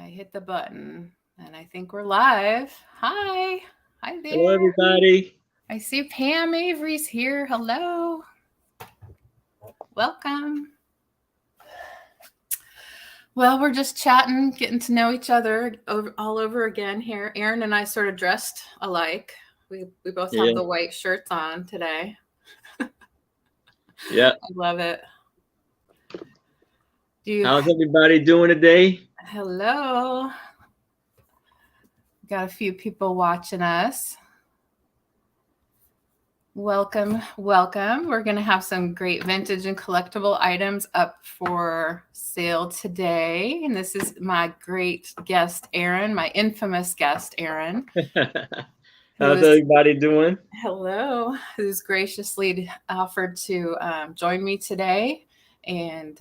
hit the button and I think we're live. Hi there. Hello, everybody. I see Pam Avery's here. Hello. Welcome. Well, we're just chatting, getting to know each other all over again here. Aaron and I sort of dressed alike. We both have the white shirts on today. Yeah. I love it. How's everybody doing today? Hello. Got a few people watching us. Welcome. We're going to have some great vintage and collectible items up for sale today. And this is my great guest, Aaron, my infamous guest, Aaron. How's everybody doing? Hello. Who's graciously offered to join me today. And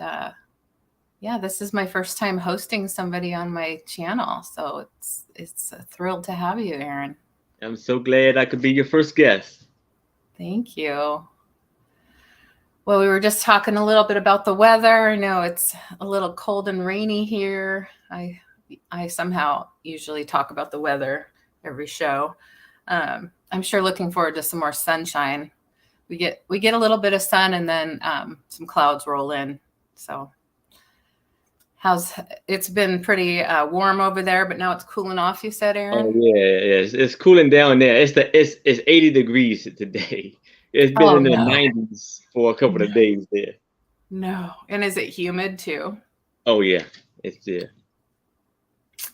this is my first time hosting somebody on my channel. So it's a thrill to have you, Aaron. I'm so glad I could be your first guest. Thank you. Well, we were just talking a little bit about the weather. I know it's a little cold and rainy here. I somehow usually talk about the weather every show. I'm sure looking forward to some more sunshine. We get a little bit of sun and then some clouds roll in. So it's been pretty warm over there, but now it's cooling off, you said, Aaron? Oh yeah. It's cooling down there. It's 80 degrees today. It's been in the 90s for a couple of days there. No. And is it humid too? Oh yeah. It's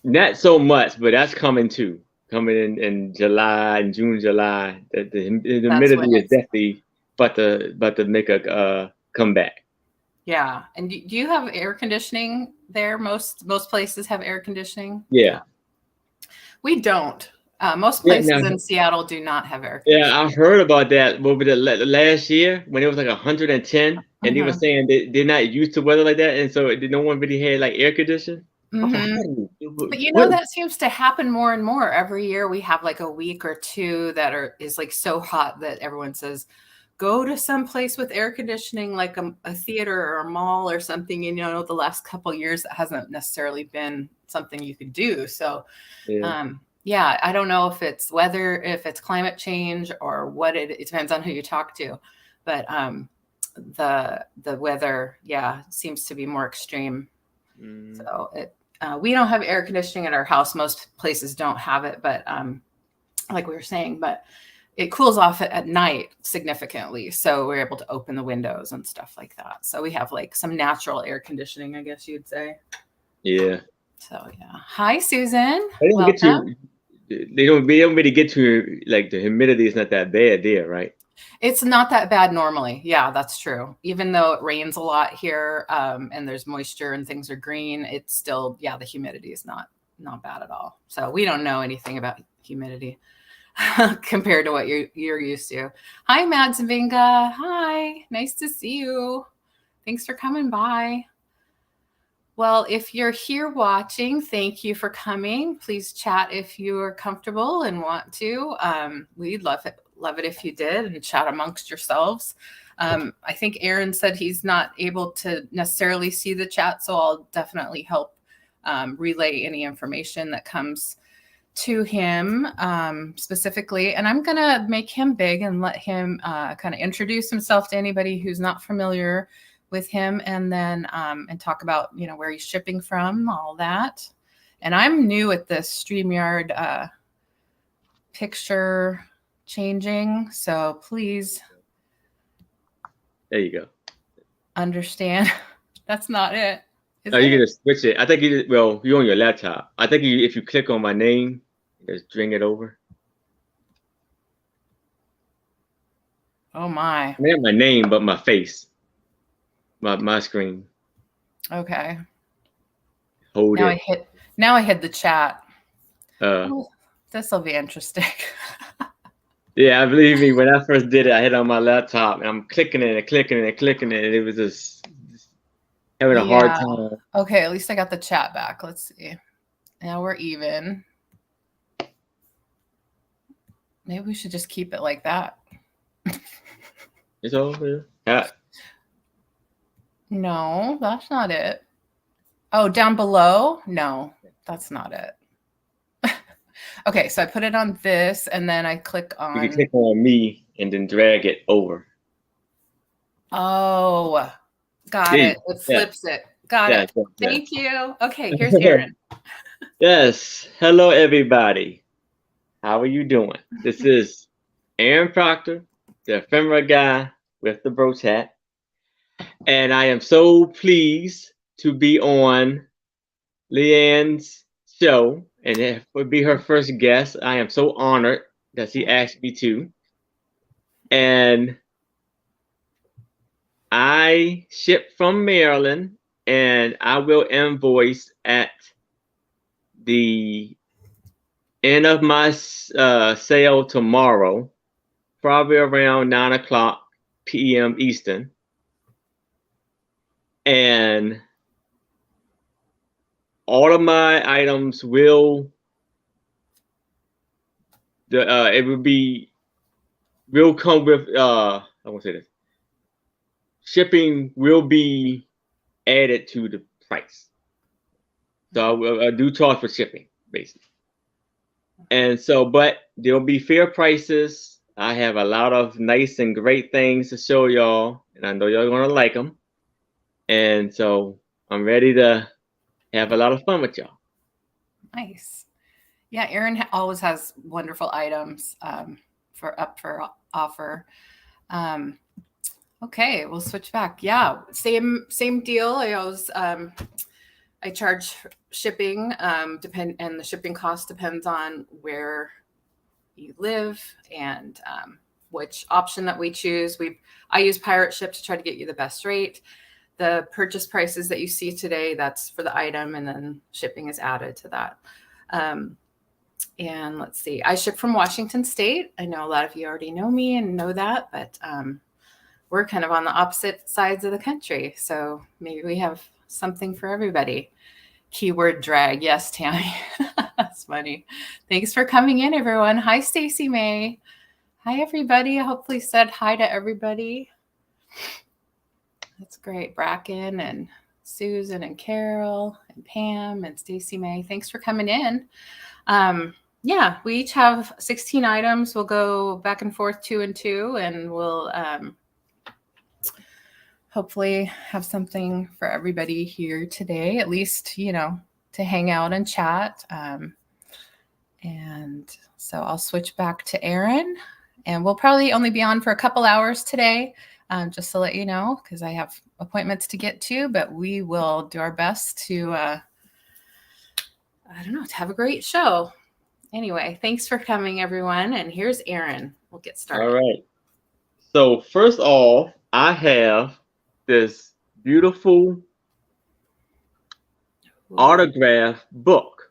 not so much, but that's coming too. Coming in July and June, July. The humidity is definitely about to make a comeback. Yeah. And do you have air conditioning there? Most places have air conditioning. Yeah. We don't. Most places in Seattle do not have air conditioning. Yeah, I've heard about that over the last year when it was like 110, and they were saying they're not used to weather like that, and so no one really had like air conditioning. But that seems to happen more and more. Every year we have like a week or two that is like so hot that everyone says, go to some place with air conditioning, like a theater or a mall or something. The last couple of years, that hasn't necessarily been something you could do. So, I don't know if it's weather, if it's climate change or what it depends on who you talk to. But the weather, seems to be more extreme. So we don't have air conditioning at our house. Most places don't have it, but like we were saying, but it cools off at night significantly. So we're able to open the windows and stuff like that. So we have like some natural air conditioning, I guess you'd say. Yeah. So Hi, Susan. They don't really get to like the humidity is not that bad there, right? It's not that bad normally. Yeah, that's true. Even though it rains a lot here and there's moisture and things are green, it's still, the humidity is not bad at all. So we don't know anything about humidity compared to what you're used to. Hi, Madzavinga. Hi, nice to see you. Thanks for coming by. Well, if you're here watching, thank you for coming. Please chat if you are comfortable and want to. We'd love it if you did and chat amongst yourselves. I think Aaron said he's not able to necessarily see the chat, so I'll definitely help relay any information that comes to him specifically. And I'm going to make him big and let him kind of introduce himself to anybody who's not familiar with him, and then and talk about where he's shipping from, all that. And I'm new at this StreamYard picture changing, so please there you go. Understand that's not it. You're gonna switch it. I think you're on your laptop. I think if you click on my name, just bring it over. Oh my! I mean, not my name, but my face. My screen. Okay. Hold it. Now I hit the chat. This will be interesting. Yeah, believe me, when I first did it, I hit on my laptop and I'm clicking it and clicking it and clicking it, and it was just having a hard time. Okay, at least I got the chat back. Let's see. Now we're even. Maybe we should just keep it like that. It's over. Yeah. No, that's not it. Oh, down below? No. that's not it. Okay, so I put it on this, and then I click on. You can click on me and then drag it over. Oh, got it. It flips it. Got it. Thank you. Okay, here's Aaron. Yes. Hello, everybody. How are you doing? This is Aaron Proctor, the Ephemera Guy with the Brooch Hat. And I am so pleased to be on LeAnne's show, and it would be her first guest. I am so honored that she asked me to. And I ship from Maryland, and I will invoice at the end of my sale tomorrow, probably around 9 p.m. Eastern. And all of my items will come with I won't say this. Shipping will be added to the price. So I do charge for shipping, basically. And so, but there'll be fair prices. I have a lot of nice and great things to show y'all, and I know y'all gonna like them. And so I'm ready to have a lot of fun with y'all. Nice. Yeah, Aaron always has wonderful items for offer. Okay, we'll switch back. Yeah, same deal. I always I charge shipping, and the shipping cost depends on where you live and which option that we choose. I use Pirate Ship to try to get you the best rate. The purchase prices that you see today, that's for the item, and then shipping is added to that. And let's see, I ship from Washington State. I know a lot of you already know me and know that, but we're kind of on the opposite sides of the country. So maybe we have something for everybody. Keyword drag. Yes, Tammy. That's funny. Thanks for coming in, everyone. Hi, Stacy May. Hi, everybody. I hopefully said hi to everybody. That's great. Bracken and Susan and Carol and Pam and Stacy May. Thanks for coming in. Yeah, we each have 16 items. We'll go back and forth 2 and 2, and we'll hopefully have something for everybody here today, at least, to hang out and chat. And so I'll switch back to Aaron, and we'll probably only be on for a couple hours today, just to let you know, because I have appointments to get to, but we will do our best to, to have a great show. Anyway, thanks for coming, everyone. And here's Aaron. We'll get started. All right. So first off, I have this beautiful autograph book.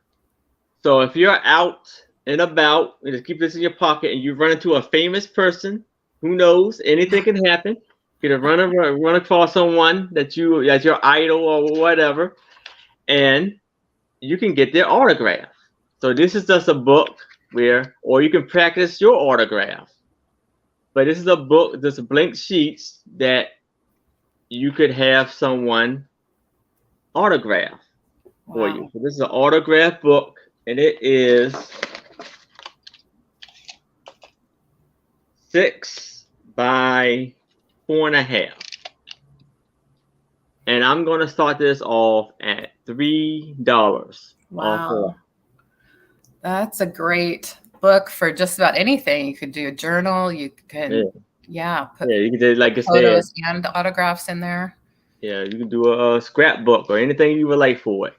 So if you're out and about, and just keep this in your pocket, and you run into a famous person, who knows, anything can happen. You can run across someone that's your idol or whatever, and you can get their autograph. So this is just a book or you can practice your autograph. But this is a book, just blank sheets that you could have someone autograph for you. So this is an autograph book, and it is 6 by 4.5. And I'm going to start this off at $3. Wow. That's a great book for just about anything. You could do a journal. You can, put you can do, like I photos and autographs in there. Yeah, you can do a scrapbook or anything you would like for it.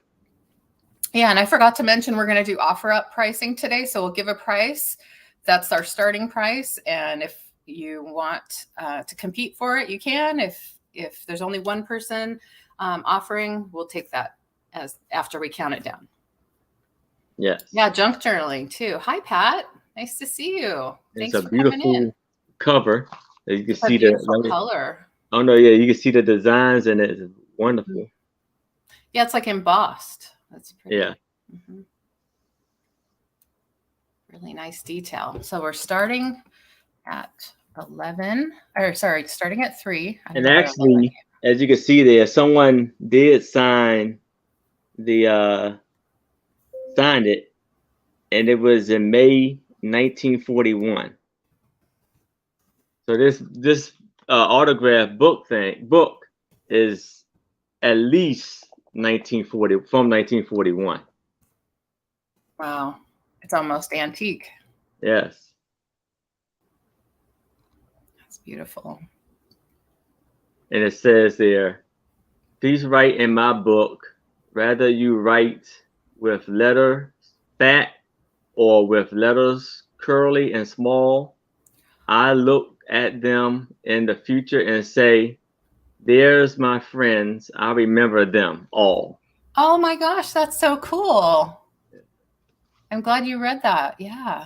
Yeah, and I forgot to mention we're going to do offer up pricing today. So we'll give a price. That's our starting price. And if you want to compete for it, you can. If there's only one person offering, we'll take that as after we count it down. Yes. Yeah, junk journaling too. Hi, Pat. Nice to see you. Thanks for coming in. It's a beautiful cover. You can see the color. Oh no, yeah, you can see the designs and it's wonderful. Yeah, it's like embossed. That's pretty. Yeah. Mm-hmm. Really nice detail. So we're starting at 11. Starting at 3. And actually, as you can see there, someone did sign the signed it, and it was in May 1941. So this autograph book is at least 1940 from 1941. Wow. It's almost antique. Yes. That's beautiful. And it says there, please write in my book, rather you write with letters fat or with letters curly and small. I look at them in the future and say, there's my friends. I remember them all. Oh my gosh, that's so cool. I'm glad you read that. Yeah.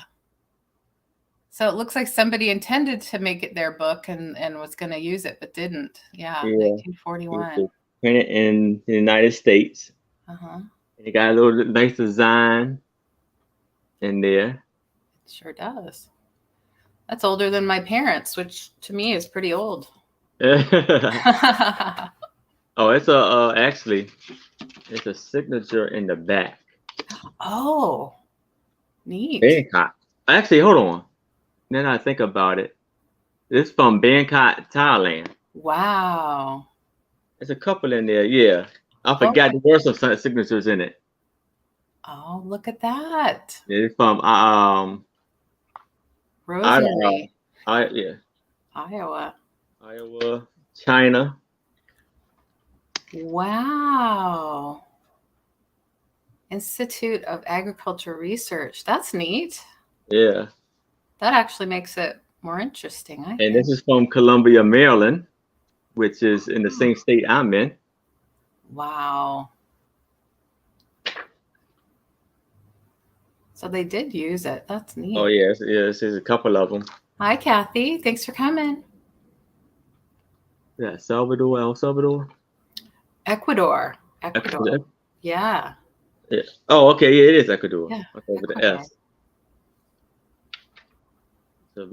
So it looks like somebody intended to make it their book and was going to use it, but didn't. Yeah, Yeah. 1941. Printed in the United States. Uh-huh. It got a little nice design in there. It sure does. That's older than my parents, which to me is pretty old. Oh, it's actually it's a signature in the back. Oh, neat. Bangkok. Actually, hold on. Then I think about it. It's from Bangkok, Thailand. Wow. There's a couple in there. Yeah, I forgot there were some signatures in it. Oh, look at that. It's from Rosemary. yeah, Iowa. Iowa, China. Wow. Institute of Agriculture Research. That's neat. Yeah. That actually makes it more interesting. I think. This is from Columbia, Maryland, which is in the same state I'm in. Wow. So they did use it. That's neat. Oh, yes. There's a couple of them. Hi, Kathy. Thanks for coming. Yeah, Salvador, El Salvador. Ecuador. Yeah. Yeah. Oh, okay. Yeah, it is Ecuador. Yeah. Okay, with the Ecuador. S. So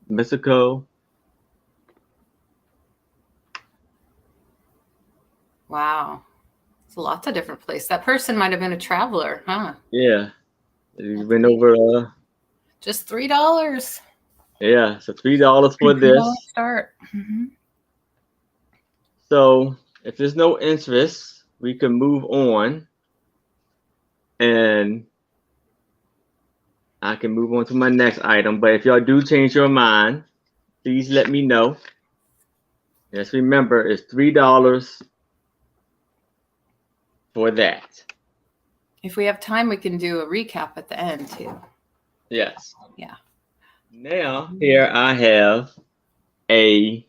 Mexico. Wow. It's lots of different places. That person might have been a traveler, huh? Yeah. You went over. Just $3. Yeah, so $3 for this. $3 start. Mm-hmm. So if there's no interest, we can move on, and I can move on to my next item. But if y'all do change your mind, please let me know. Just remember, it's $3 for that. If we have time, we can do a recap at the end too. Yes. Yeah. Now here I have a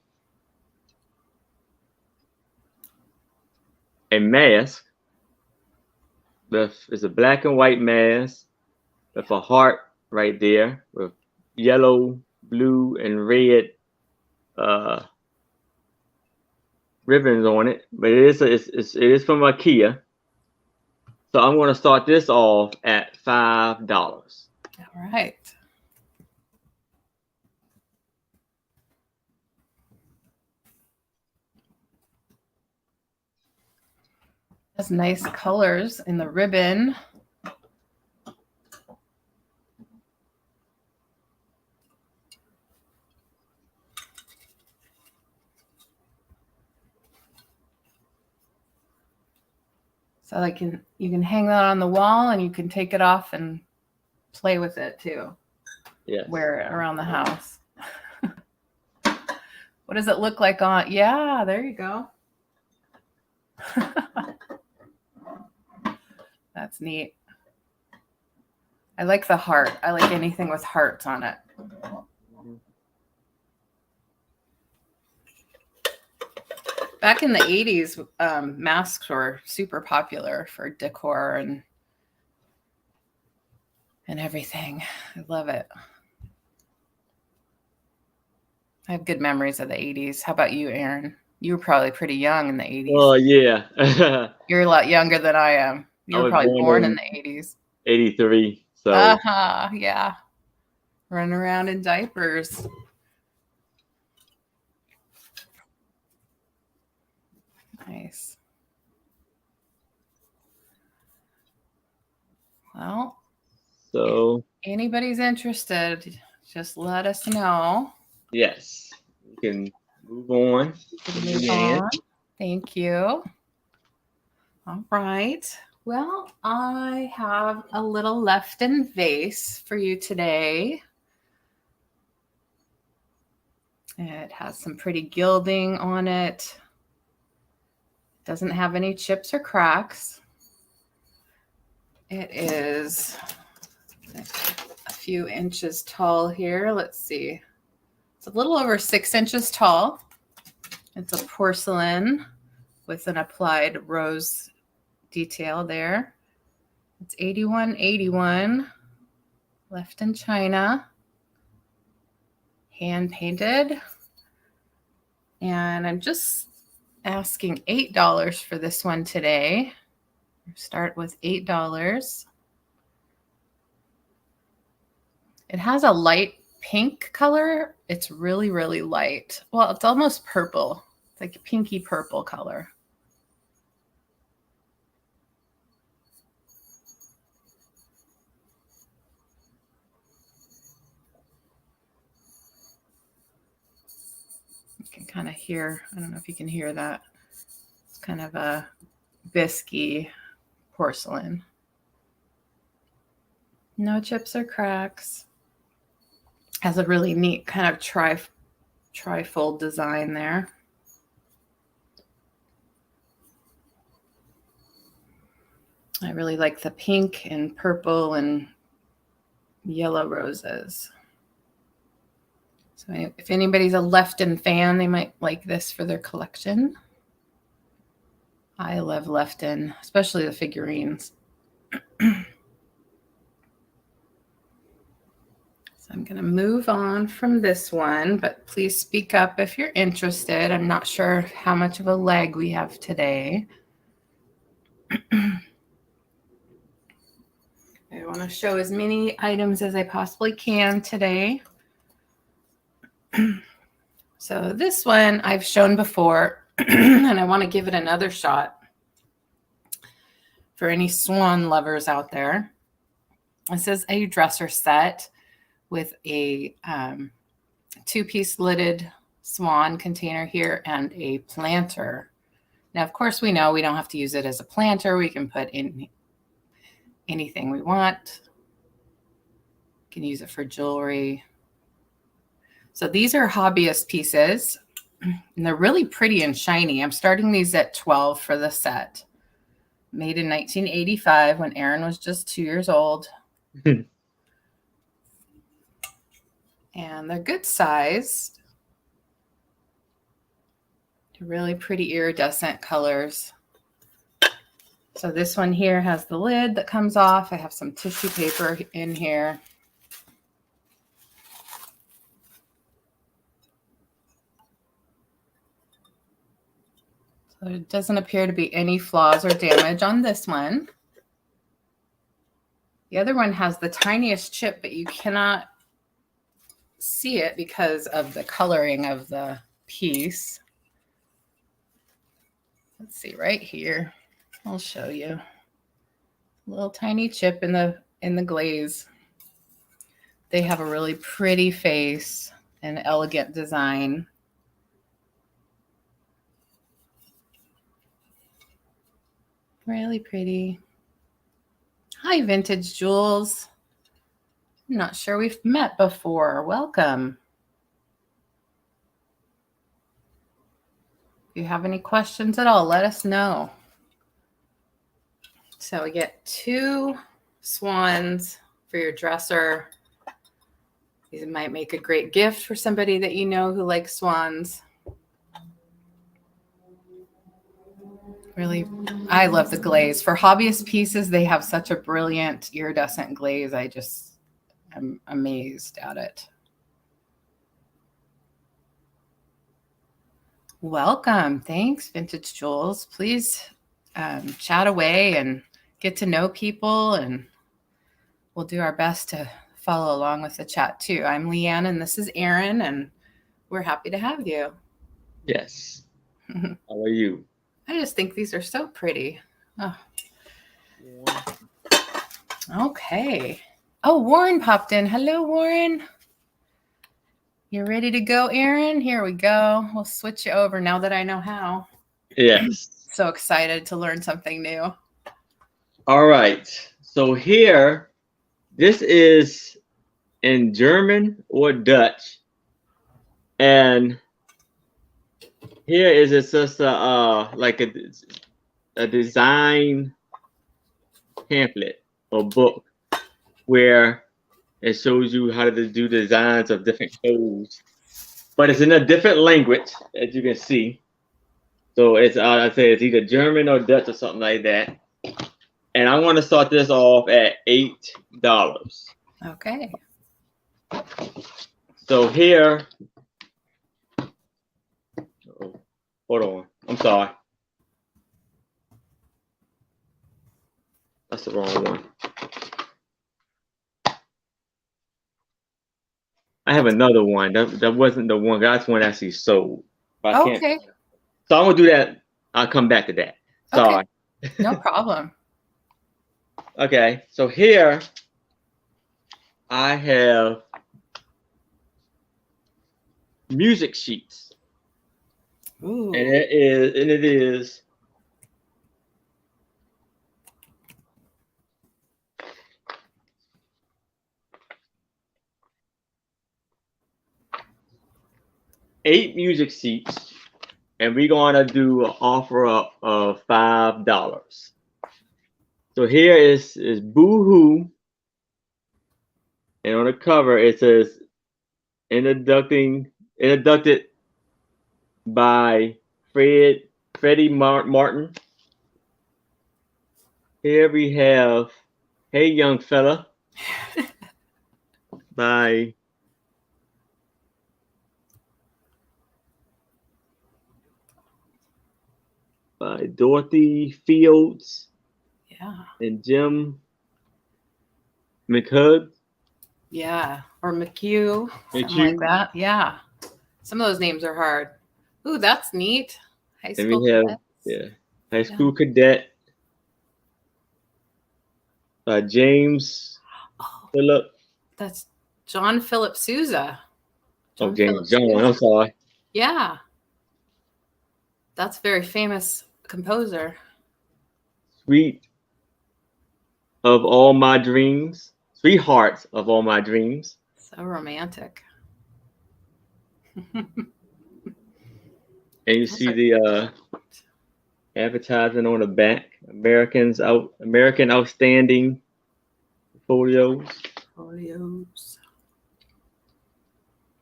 mask. It's a black and white mask with a heart right there with yellow, blue, and red ribbons on it. But it is from IKEA. So I'm going to start this off at $5. All right. Has nice colors in the ribbon. So you can hang that on the wall, and you can take it off and play with it too. Yeah. Wear it around the house. What does it look like on? Yeah, there you go. That's neat. I like the heart. I like anything with hearts on it. Back in the 80s, masks were super popular for decor and everything. I love it. I have good memories of the 80s. How about you, Aaron? You were probably pretty young in the 80s. Oh, yeah. You're a lot younger than I am. You were probably born in the 80s. 83. So. Yeah. Running around in diapers. Nice. Well, So if anybody's interested, just let us know. yes, we can move on. Move on. Thank you. All right. Well, I have a little left in vase for you today. It has some pretty gilding on it. Doesn't have any chips or cracks. It is a few inches tall here. Let's see. It's a little over 6 inches tall. It's a porcelain with an applied rose detail there. It's 8181, left in China, hand painted. And I'm just asking $8 for this one today. Start with $8. It has a light pink color. It's really, really light. Well, it's almost purple. It's like a pinky purple color. You can kind of hear, I don't know if you can hear that. It's kind of a biscuity porcelain. No chips or cracks. Has a really neat kind of trifold design there. I really like the pink and purple and yellow roses. So if anybody's a Lefton fan, they might like this for their collection. I love Lefton, especially the figurines. So I'm going to move on from this one, but please speak up if you're interested. I'm not sure how much of a lag we have today. I want to show as many items as I possibly can today. So this one I've shown before, and I want to give it another shot for any swan lovers out there. This is a dresser set with a 2-piece lidded swan container here and a planter. Now, of course, we know we don't have to use it as a planter. We can put in anything we want. We can use it for jewelry. So these are hobbyist pieces, and they're really pretty and shiny. I'm starting these at $12 for the set. Made in 1985 when Aaron was just 2 years old. And they're good sized. They're really pretty iridescent colors. So this one here has the lid that comes off. I have some tissue paper in here. So there doesn't appear to be any flaws or damage on this one. The other one has the tiniest chip, but you cannot see it because of the coloring of the piece. Let's see right here. I'll show you. A little tiny chip in the glaze. They have a really pretty face and elegant design. Really pretty. Hi, Vintage Jewels. I'm not sure we've met before. Welcome. If you have any questions at all, let us know. So we get 2 swans for your dresser. These might make a great gift for somebody that you know who likes swans. Really, I love the glaze. For hobbyist pieces, they have such a brilliant iridescent glaze. I'm amazed at it. Welcome. Thanks, Vintage Jewels. Please chat away and get to know people, and we'll do our best to follow along with the chat too. I'm LeAnne, and this is Aaron, and we're happy to have you. yes. How are you? I just think these are so pretty. Oh. Okay. Oh, Warren popped in. Hello, Warren. You're ready to go, Aaron? Here we go. We'll switch you over now that I know how. Yes. So excited to learn something new. All right. So here, this is in German or Dutch, and here is it's just like a design pamphlet or book where it shows you how to do designs of different clothes, but it's in a different language, as you can see. So it's I'd say it's either German or Dutch or something like that. And I want to start this off at $8. Okay. So here, hold on, I'm sorry. That's the wrong one. I have another one. That wasn't the one. That's one actually sold. But I can't. Okay. So I'm gonna do that. I'll come back to that. Sorry. Okay. No problem. Okay. So here I have music sheets, Ooh. and it is 8 music sheets, and we're gonna do an offer up of $5. So here is Boohoo, and on the cover it says inducted by Freddie Martin. Here we have Hey Young Fella by Dorothy Fields Yeah. and Jim McHugh. Yeah. Or McHugh. Something like that. Yeah. Some of those names are hard. Ooh, that's neat. High And school we have cadets. High School Cadet by James Oh, Phillip. that's John Philip Sousa. James John. I'm sorry. Yeah. That's a very famous composer. Sweet of All My Dreams. Sweethearts of All My Dreams. So romantic. And you see the advertising on the back. American Outstanding Folios.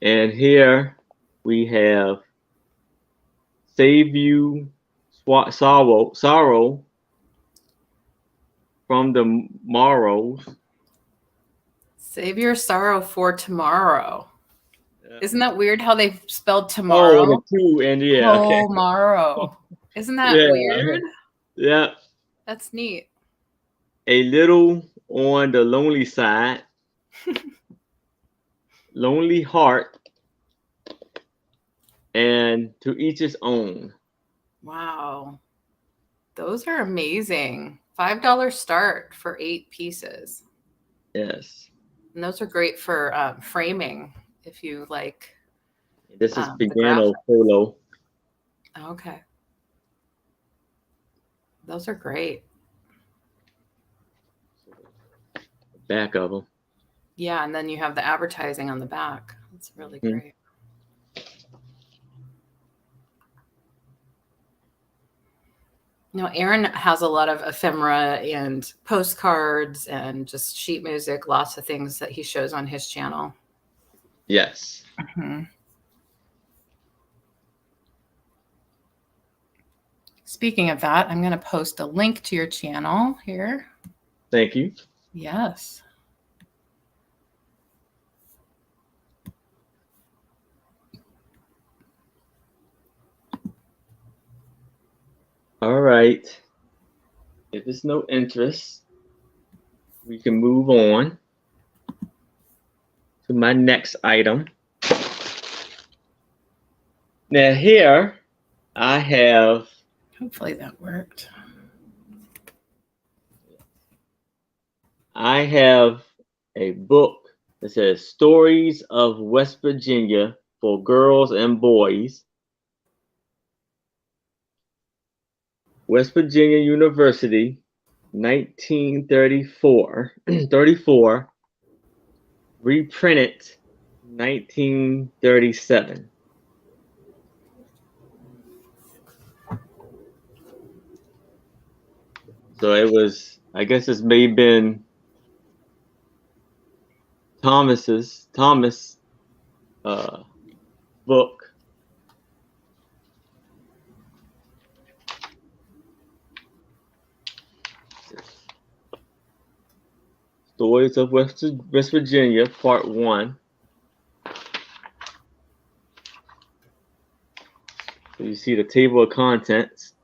And here we have Save You Sorrow from the Morrows. Save your sorrow for tomorrow. Yeah. Isn't that weird how they spelled tomorrow? Oh, the two, and yeah, okay. Tomorrow. Isn't that weird? Yeah. That's neat. A little on the lonely side. Lonely Heart. And To Each His Own. Wow. Those are amazing. $5 start for 8 pieces. Yes. And those are great for framing if you like. This is piano polo. Okay. Those are great. Back of them. Yeah, and then you have the advertising on the back. That's really great. Now, Aaron has a lot of ephemera and postcards and just sheet music, lots of things that he shows on his channel. Yes. Mm-hmm. Speaking of that, I'm going to post a link to your channel here. Thank you. Yes. All right. If there's no interest, we can move on to my next item. Now here I have. Hopefully that worked. I have a book that says Stories of West Virginia for Girls and Boys. West Virginia University, 1934, 34, reprinted 1937. So it was, I guess it's may have been Thomas book. Stories of West Virginia, Part 1. So you see the table of contents.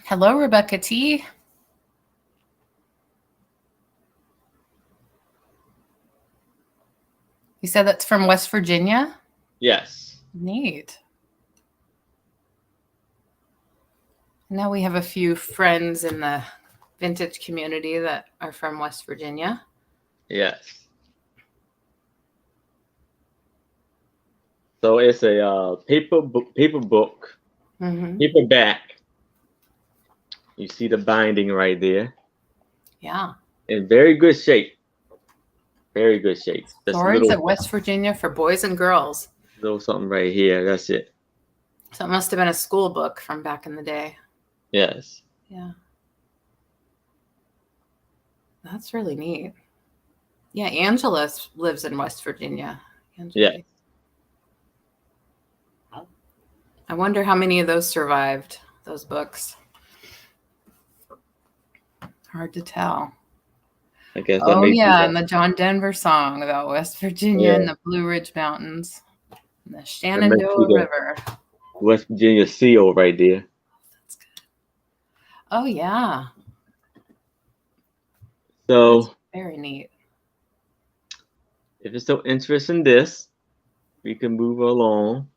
Hello, Rebecca T. You said that's from West Virginia? Yes. Neat. Now we have a few friends in the vintage community that are from West Virginia. Yes. So it's a paper book, paperback. You see the binding right there. Yeah. In very good shape. Very good shape. Just Stories of West Virginia for boys and girls. Little something right here. That's it. So it must have been a school book from back in the day. Yes. Yeah. That's really neat. Yeah, Angela lives in West Virginia. Angela. Yeah. I wonder how many of those survived, those books. Hard to tell. I guess Oh, yeah, and the John Denver song about West Virginia and the Blue Ridge Mountains and the Shenandoah River. West Virginia seal right there. That's good. Oh, yeah. So that's very neat. If you're still interested in this, we can move along.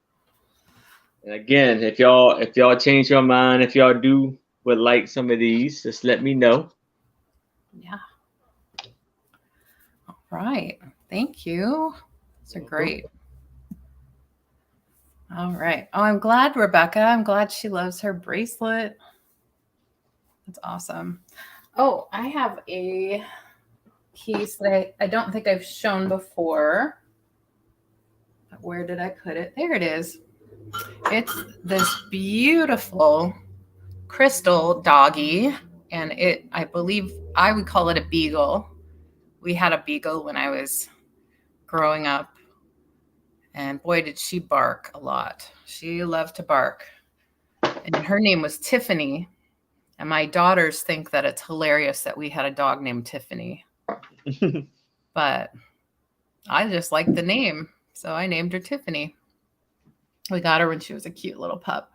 And again, if y'all change your mind, if y'all would like some of these, just let me know. Yeah. All right. Thank you. Those are great. All right. Oh, I'm glad, Rebecca. I'm glad she loves her bracelet. That's awesome. Oh, I have a piece that I don't think I've shown before. But where did I put it? There it is. It's this beautiful crystal doggy. And I believe I would call it a beagle. We had a beagle when I was growing up. And boy, did she bark a lot. She loved to bark. And her name was Tiffany. And my daughters think that it's hilarious that we had a dog named Tiffany. But I just liked the name. So I named her Tiffany. We got her when she was a cute little pup.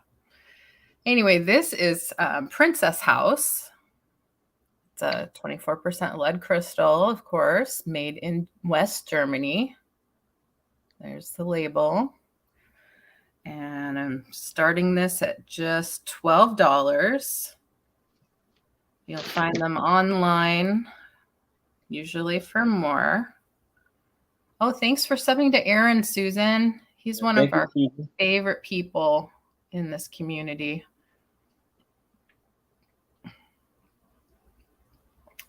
Anyway, this is Princess House. It's a 24% lead crystal, of course, made in West Germany. There's the label. And I'm starting this at just $12. You'll find them online, usually for more. Oh, thanks for subbing to Aaron, Susan. He's one of our favorite people in this community.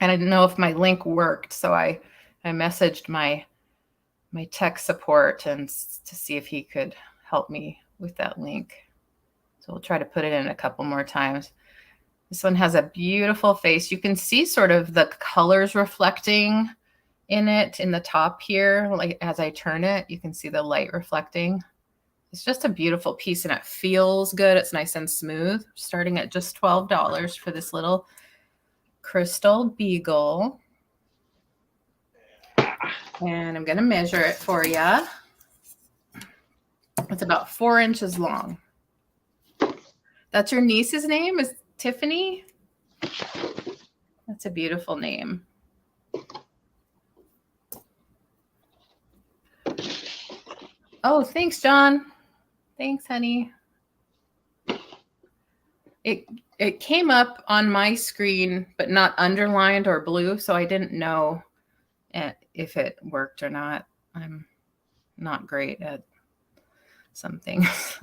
And I didn't know if my link worked, so I messaged my tech support and to see if he could help me with that link. So we'll try to put it in a couple more times. This one has a beautiful face. You can see sort of the colors reflecting in it in the top here. Like as I turn it, you can see the light reflecting. It's just a beautiful piece and it feels good. It's nice and smooth. Starting at just $12 for this little crystal beagle. And I'm going to measure it for you. It's about 4 inches long. That's your niece's name, is Tiffany? That's a beautiful name. Oh, thanks, John. Thanks, honey. It came up on my screen, but not underlined or blue, so I didn't know if it worked or not. I'm not great at some things.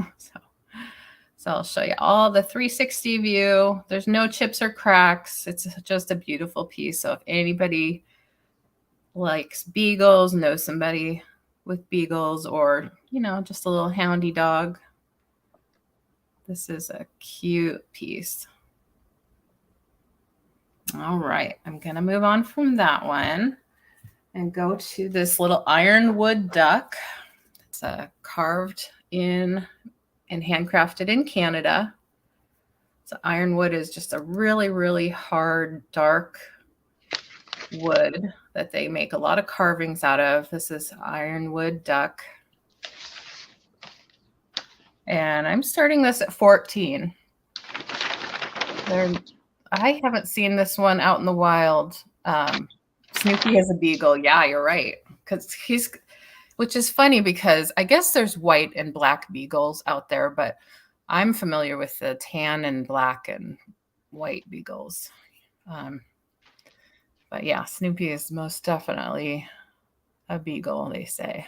So I'll show you all the 360 view. There's no chips or cracks. It's just a beautiful piece. So if anybody likes beagles, knows somebody with beagles, or, you know, just a little houndy dog, this is a cute piece. All right, I'm gonna move on from that one and go to this little ironwood duck. It's carved in and handcrafted in Canada. So ironwood is just a really, really hard, dark wood that they make a lot of carvings out of. This is ironwood duck. And I'm starting this at 14. I haven't seen this one out in the wild. Snoopy has a beagle. Yeah, you're right. Which is funny because I guess there's white and black beagles out there, but I'm familiar with the tan and black and white beagles. But yeah, Snoopy is most definitely a beagle, they say.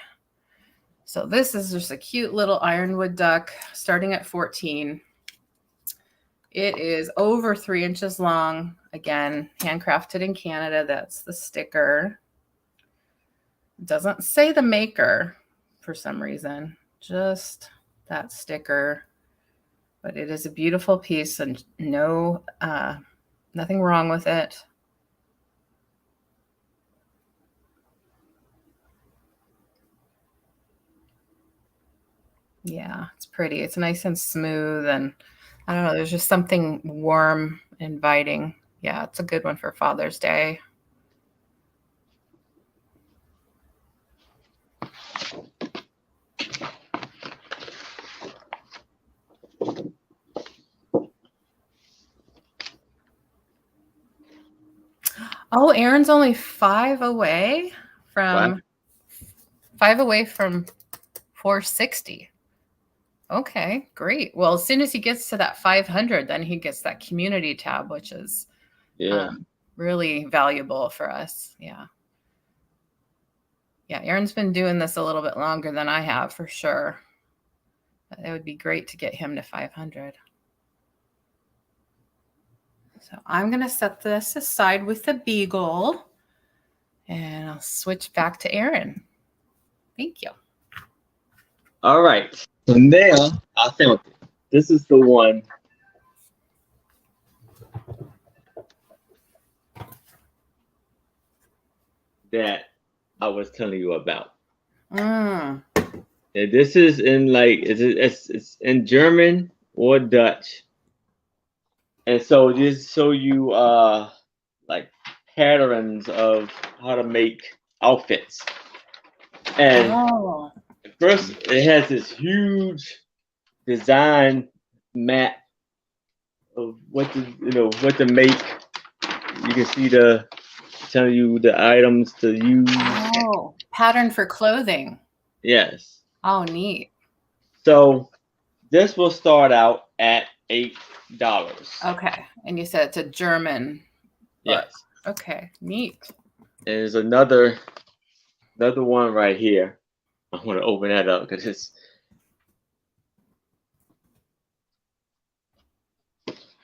So this is just a cute little ironwood duck starting at 14. It is over 3 inches long. Again, handcrafted in Canada. That's the sticker. It doesn't say the maker for some reason, just that sticker. But it is a beautiful piece and nothing wrong with it. Yeah, it's pretty. It's nice and smooth, and I don't know, there's just something warm, inviting. Yeah, it's a good one for Father's Day. Oh, Aaron's only 5 away from 460. Okay, great. Well, as soon as he gets to that 500, then he gets that community tab, which is really valuable for us. Yeah. Yeah, Aaron's been doing this a little bit longer than I have, for sure. But it would be great to get him to 500. So I'm going to set this aside with the beagle, and I'll switch back to Aaron. Thank you. All right. So now I'll think this is the one that I was telling you about. And this is in it's in German or Dutch. And so just show you like patterns of how to make outfits. And first it has this huge design map of what to make. You can see telling you the items to use. Oh, pattern for clothing. Yes. Oh, neat. So this will start out at $8. Okay. And you said it's a German. Yes. Okay, neat. And there's another one right here. I want to open that up because it's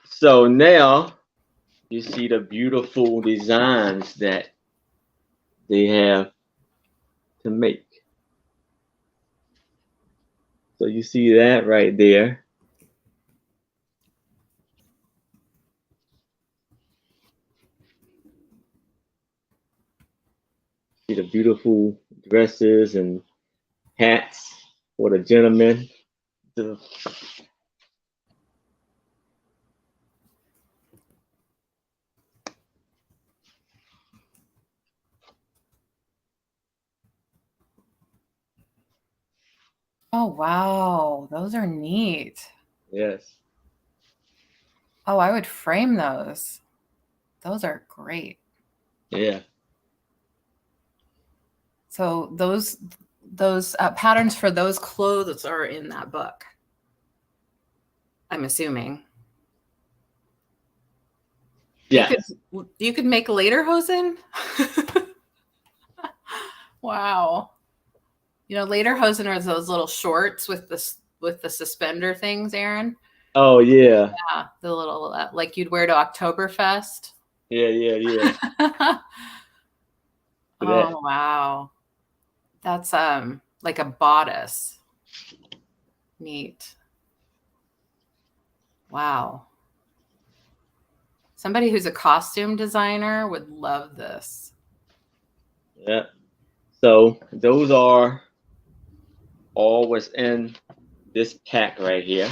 so now you see the beautiful designs that they have to make. So you see that right there. See the beautiful dresses and hats for the gentlemen. Oh, wow. Those are neat. Yes. Oh, I would frame those. Those are great. Yeah. So those patterns for those clothes are in that book, I'm assuming. Yes. You could make lederhosen. Wow. You know, lederhosen are those little shorts with the suspender things, Aaron. Oh yeah. Yeah, the little like you'd wear to Oktoberfest. Yeah. That. Oh wow. That's like a bodice. Neat. Wow. Somebody who's a costume designer would love this. Yeah. So those are all what's in this pack right here.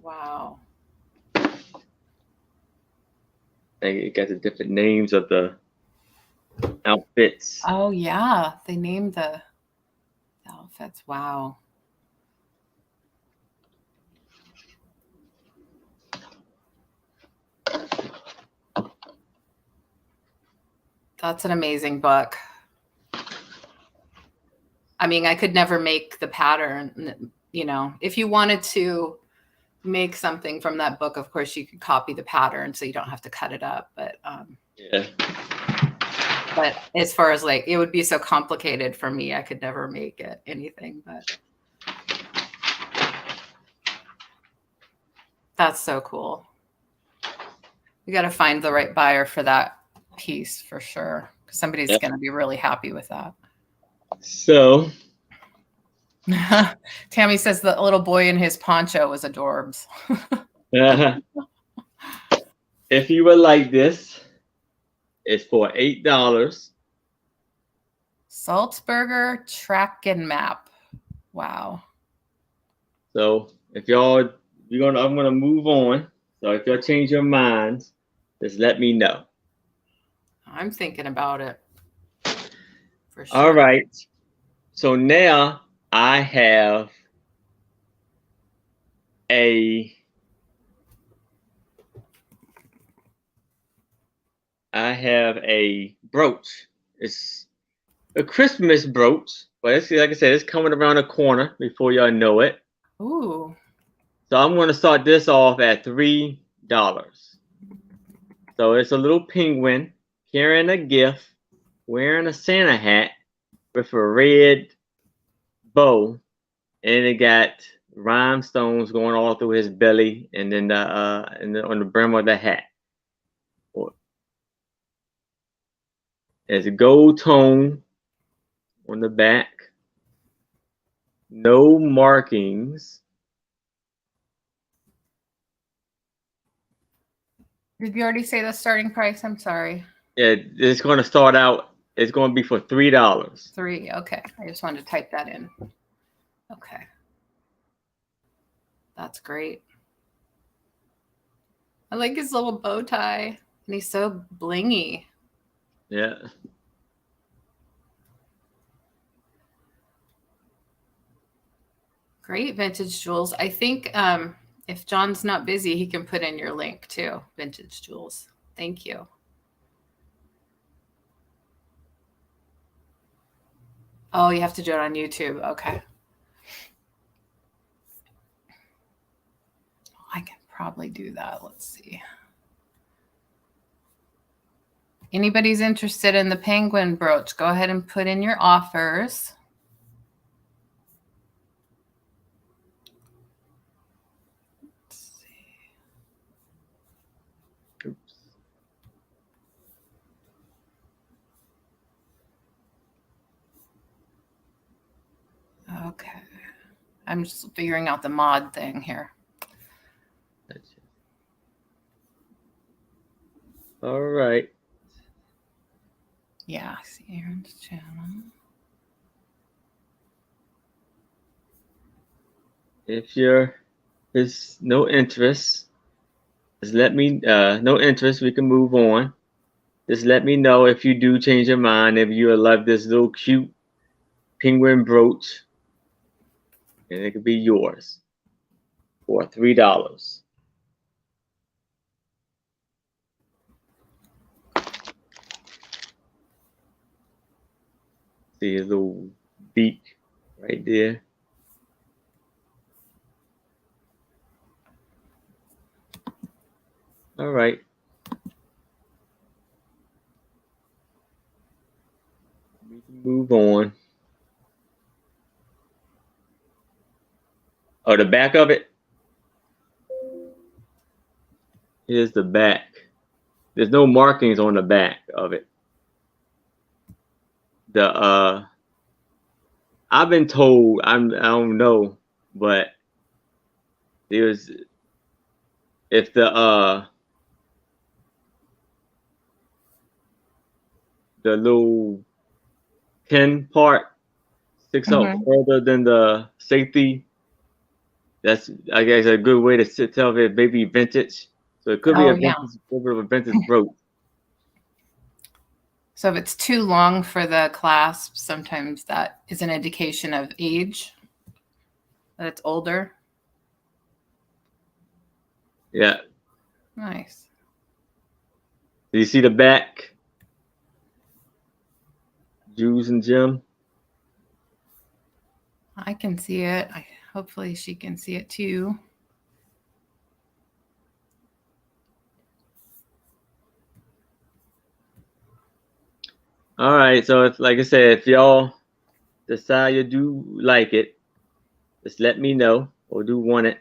Wow. And you got the different names of the outfits. Oh yeah, they named the outfits. Wow. That's an amazing book. I mean, I could never make the pattern, you know. If you wanted to make something from that book, of course you could copy the pattern so you don't have to cut it up, Yeah. but as far as like, it would be so complicated for me, I could never make it anything. But that's so cool. You got to find the right buyer for that piece for sure. Somebody's going to be really happy with that. So Tammy says the little boy in his poncho was adorbs. if you would like this, it's for $8. Salzburger track and map. Wow. So if I'm gonna move on. So if y'all change your minds, just let me know. I'm thinking about it. For sure. All right. So now I have a brooch. It's a Christmas brooch, but it's like I said, it's coming around the corner before y'all know it. Ooh. So I'm gonna start this off at $3. So it's a little penguin carrying a gift, wearing a Santa hat with a red bow, and it got rhinestones going all through his belly, and then on the brim of the hat. There's a gold tone on the back. No markings. Did you already say the starting price? I'm sorry. Yeah, it's going to start out. It's going to be for $3. 3. Okay. I just wanted to type that in. Okay. That's great. I like his little bow tie, and he's so blingy. Yeah. Great vintage jewels. I think if John's not busy, he can put in your link too. Vintage jewels. Thank you. Oh, you have to do it on YouTube. Okay. I can probably do that. Let's see. Anybody's interested in the penguin brooch, go ahead and put in your offers. Let's see. Oops. Okay. I'm just figuring out the mod thing here. All right. Yeah, I see Aaron's channel. If there's no interest, just let me no interest, we can move on. Just let me know if you do change your mind, if you love this little cute penguin brooch, and it could be yours for $3. See his little beak right there. All right. Move on. Oh, the back of it. Here's the back. There's no markings on the back of it. I've been told, I don't know, but there's if the little pin part sticks out further than the safety, that's, I guess, a good way to tell if it may be vintage. So it could be a vintage, a vintage brooch. So if it's too long for the clasp, sometimes that is an indication of age, that it's older. Yeah. Nice. Do you see the back? Juice and Jim? I can see it. Hopefully she can see it too. All right, so it's like I said, if y'all decide you do like it, just let me know or do want it.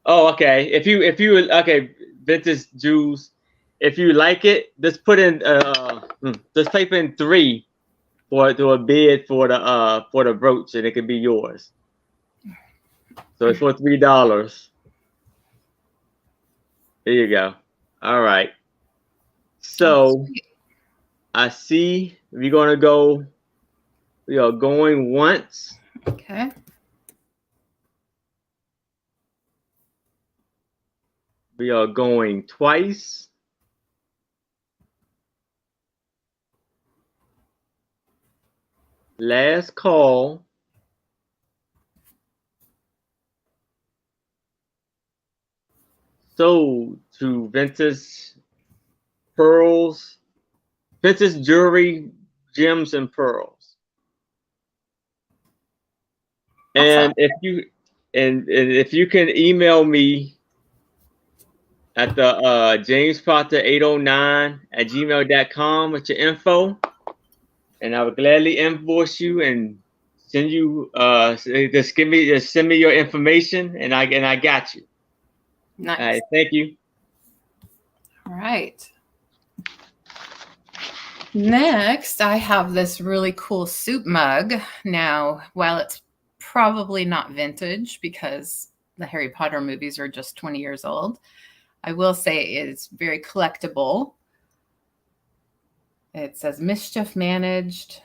Oh, okay. If you okay, vintage Jews, if you like it, just put in just type in 3 for a bid for the brooch, and it could be yours. So it's for $3. There you go. All right. So I see we're gonna go. We are going once. Okay. We are going twice. Last call. Sold to vintage pearls, vintage jewelry, gems, and pearls. And if you if you can email me at the jamesproctor809@gmail.com with your info, and I would gladly invoice you and send you just send me your information, and I got you. Nice. All right, thank you. All right. Next, I have this really cool soup mug. Now, while it's probably not vintage because the Harry Potter movies are just 20 years old, I will say it is very collectible. It says mischief managed.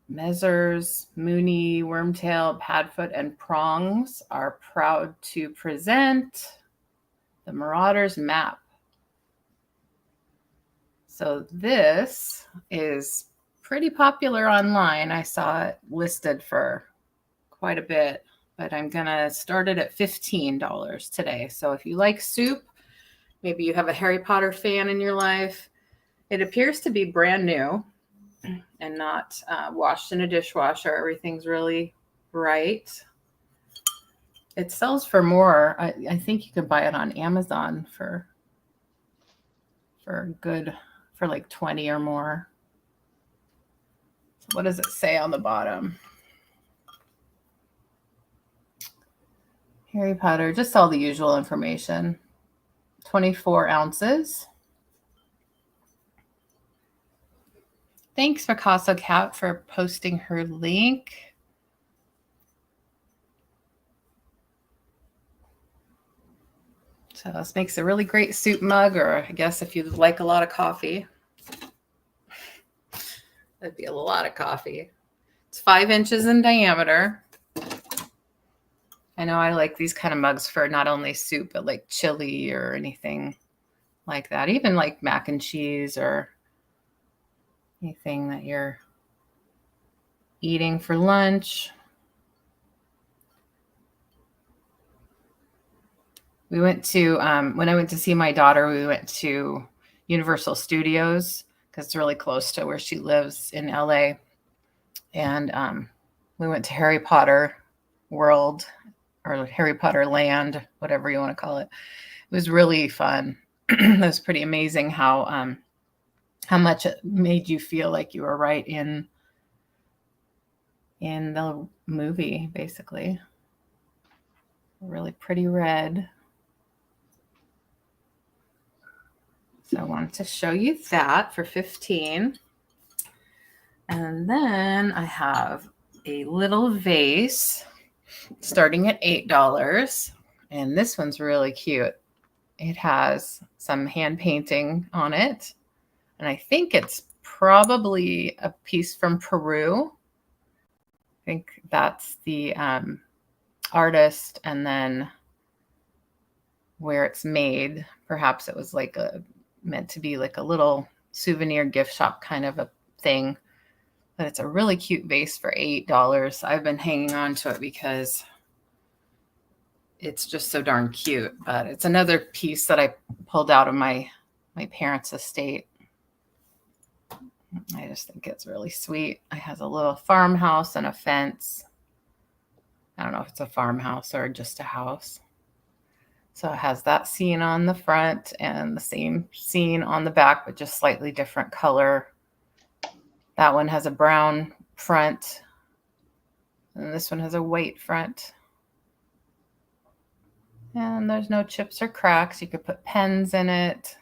Measures, Mooney, Wormtail, Padfoot, and Prongs are proud to present the Marauders map. So this is pretty popular online. I saw it listed for quite a bit, but I'm going to start it at $15 today. So if you like soup, maybe you have a Harry Potter fan in your life, it appears to be brand new and not washed in a dishwasher. Everything's really bright. It sells for more. I think you can buy it on Amazon for like 20 or more. So what does it say on the bottom? Harry Potter, just all the usual information. 24 ounces. Thanks, Picasso Cat, for posting her link. So this makes a really great soup mug, or I guess if you like a lot of coffee. That'd be a lot of coffee. It's 5 inches in diameter. I know I like these kind of mugs for not only soup, but like chili or anything like that. Even like mac and cheese or anything that you're eating for lunch. We went to, when I went to see my daughter, we went to Universal Studios because it's really close to where she lives in LA. And We went to Harry Potter World or Harry Potter Land, whatever you want to call it. It was really fun. It was pretty amazing how much it made you feel like you were right in the movie, basically. Really pretty red. So I wanted to show you that for 15. And then I have a little vase starting at $8. And this one's really cute. It has some hand painting on it. And I think it's probably a piece from Peru. I think that's the artist, and then where it's made, perhaps it was like meant to be like a little souvenir gift shop kind of a thing. But it's a really cute vase for $8. I've been hanging on to it because it's just so darn cute. But it's another piece that I pulled out of my parents' estate. I just think it's really sweet. It has a little farmhouse and a fence. I don't know if it's a farmhouse or just a house. So it has that scene on the front and the same scene on the back, but just slightly different color. That one has a brown front, and this one has a white front. And there's no chips or cracks. You could put pens in it.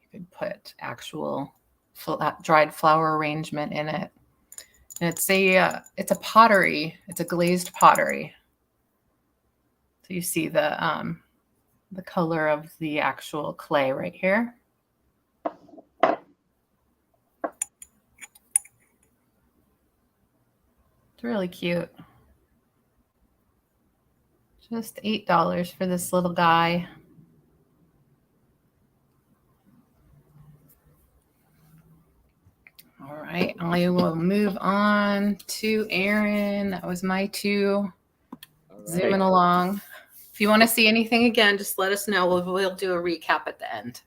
You could put actual dried flower arrangement in it. And it's a pottery. It's a glazed pottery. So you see the color of the actual clay right here. It's really cute. Just $8 for this little guy. All right, I will move on to Aaron. That was my two. Right. Zooming along. If you want to see anything again, just let us know. We'll do a recap at the end.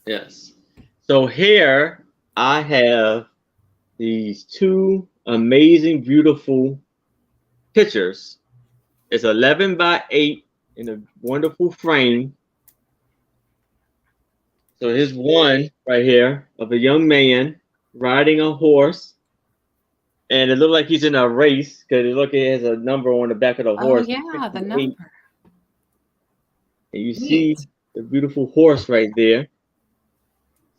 Yes. So here I have these two amazing, beautiful pictures. It's 11 by 8 in a wonderful frame. So here's one right here of a young man riding a horse, and it looked like he's in a race because it has a number on the back of the horse. Oh yeah, the number. And you see the beautiful horse right there.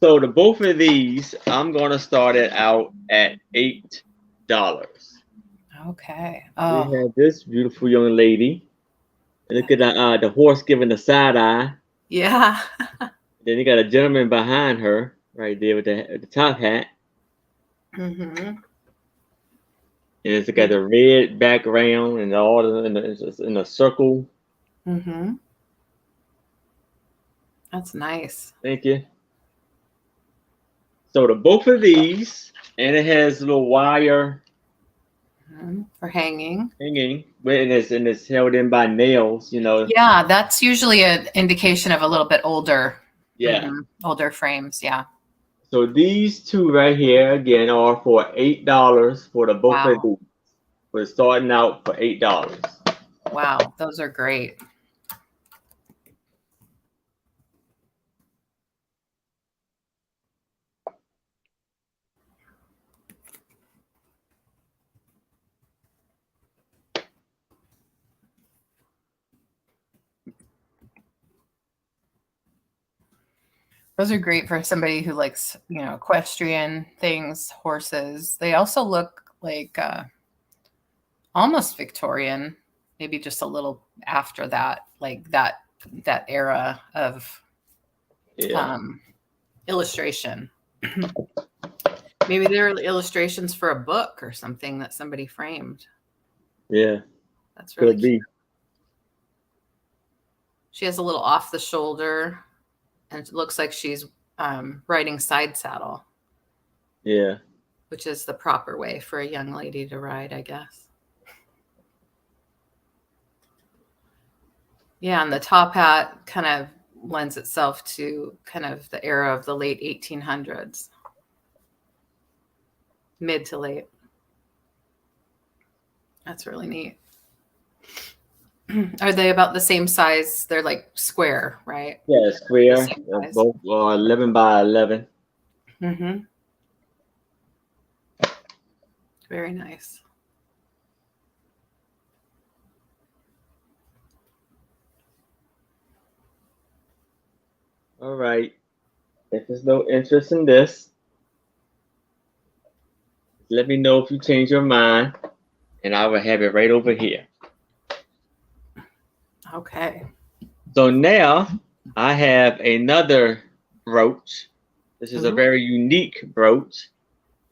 So the both of these, I'm gonna start it out at $8. Okay. Oh. We have this beautiful young lady. And look at the horse giving the side eye. Yeah. Then you got a gentleman behind her right there with the top hat. Mm-hmm. And it's got the red background and all in a circle. Mm-hmm. That's nice. Thank you. So the both of these, and it has a little wire for hanging. And it's held in by nails, you know. Yeah, that's usually an indication of a little bit older. Yeah. Older frames, yeah. So these two right here again are for $8 for the both of these. We're starting out for $8. Wow, those are great. Those are great for somebody who likes, equestrian things, horses. They also look like almost Victorian, maybe just a little after that, like that era of illustration. Maybe they're illustrations for a book or something that somebody framed. Yeah. That's really cute. She has a little off the shoulder. And it looks like she's riding side saddle. Yeah. Which is the proper way for a young lady to ride, I guess. Yeah, and the top hat kind of lends itself to kind of the era of the late 1800s. Mid to late. That's really neat. Are they about the same size? They're like square, right? Yeah, The square. same size. Both are 11 by 11. Mm-hmm. Very nice. All right. If there's no interest in this, let me know if you change your mind, and I will have it right over here. Okay. So now I have another brooch. This is a Ooh. very unique brooch,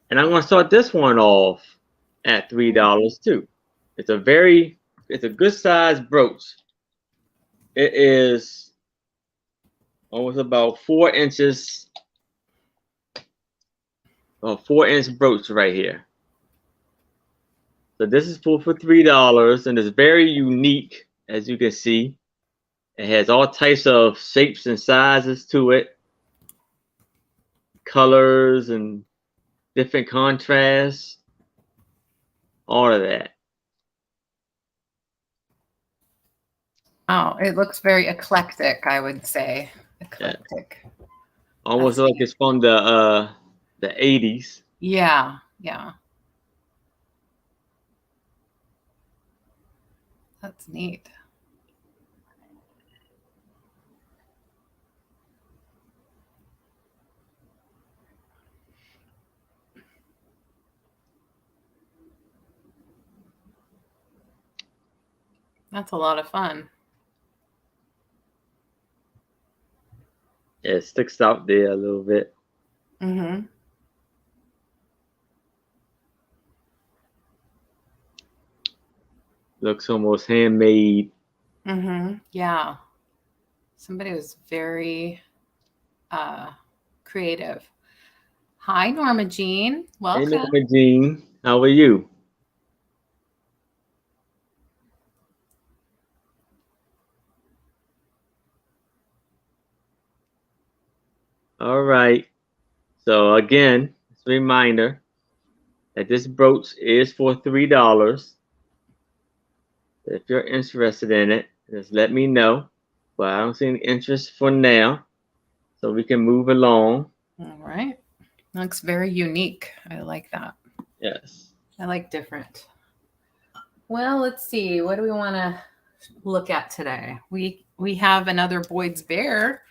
and I'm going to start this one off at $3 too. It's a good size brooch. It is almost about 4 inches, a 4 inch brooch right here. So this is for $3, and it's very unique, as you can see. It has all types of shapes and sizes to it, colors and different contrasts, all of that. Oh, it looks very eclectic, I would say. Yeah. Eclectic. Almost That's like neat. it's from the 80s. Yeah, yeah. That's neat. That's a lot of fun. Yeah, it sticks out there a little bit. Mm-hmm. Looks almost handmade. Mm-hmm. Yeah. Somebody was very creative. Hi, Norma Jean. Hey, Welcome. Norma Jean, how are you? All right. So again, it's a reminder that this brooch is for $3. If you're interested in it, just let me know. But I don't see any interest for now, so we can move along. All right. Looks very unique. I like that. Yes. I like different. Well, let's see. What do we want to look at today? We have another Boyd's Bear.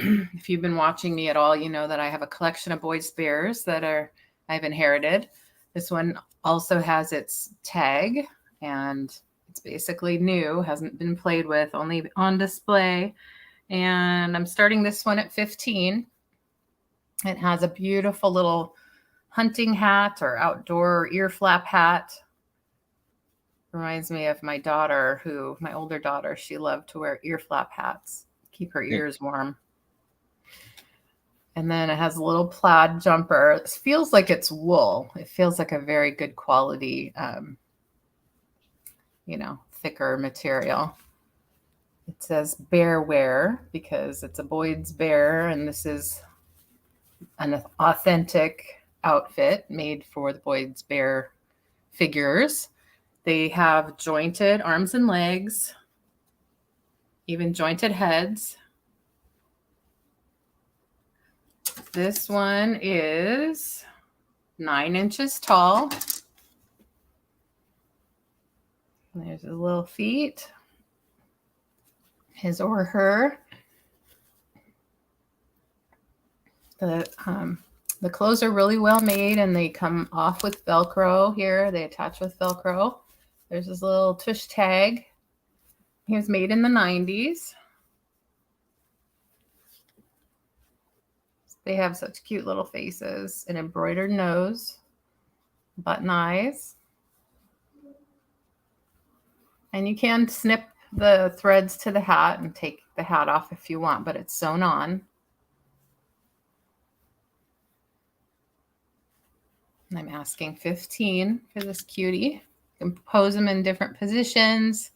If you've been watching me at all, you know that I have a collection of Boyd's Bears that I've inherited. This one also has its tag, and it's basically new, hasn't been played with, only on display. And I'm starting this one at 15. It has a beautiful little hunting hat or outdoor ear flap hat. Reminds me of my daughter, my older daughter, she loved to wear ear flap hats, keep her ears warm. And then it has a little plaid jumper. It feels like it's wool. It feels like a very good quality, thicker material. It says bear wear because it's a Boyd's Bear, and this is an authentic outfit made for the Boyd's Bear figures. They have jointed arms and legs, even jointed heads. This one is 9 inches tall. There's his little feet, his or her. The clothes are really well made, and they come off with Velcro here. They attach with Velcro. There's this little tush tag. He was made in the 90s. They have such cute little faces, an embroidered nose, button eyes. And you can snip the threads to the hat and take the hat off if you want, but it's sewn on. I'm asking 15 for this cutie. You can pose them in different positions.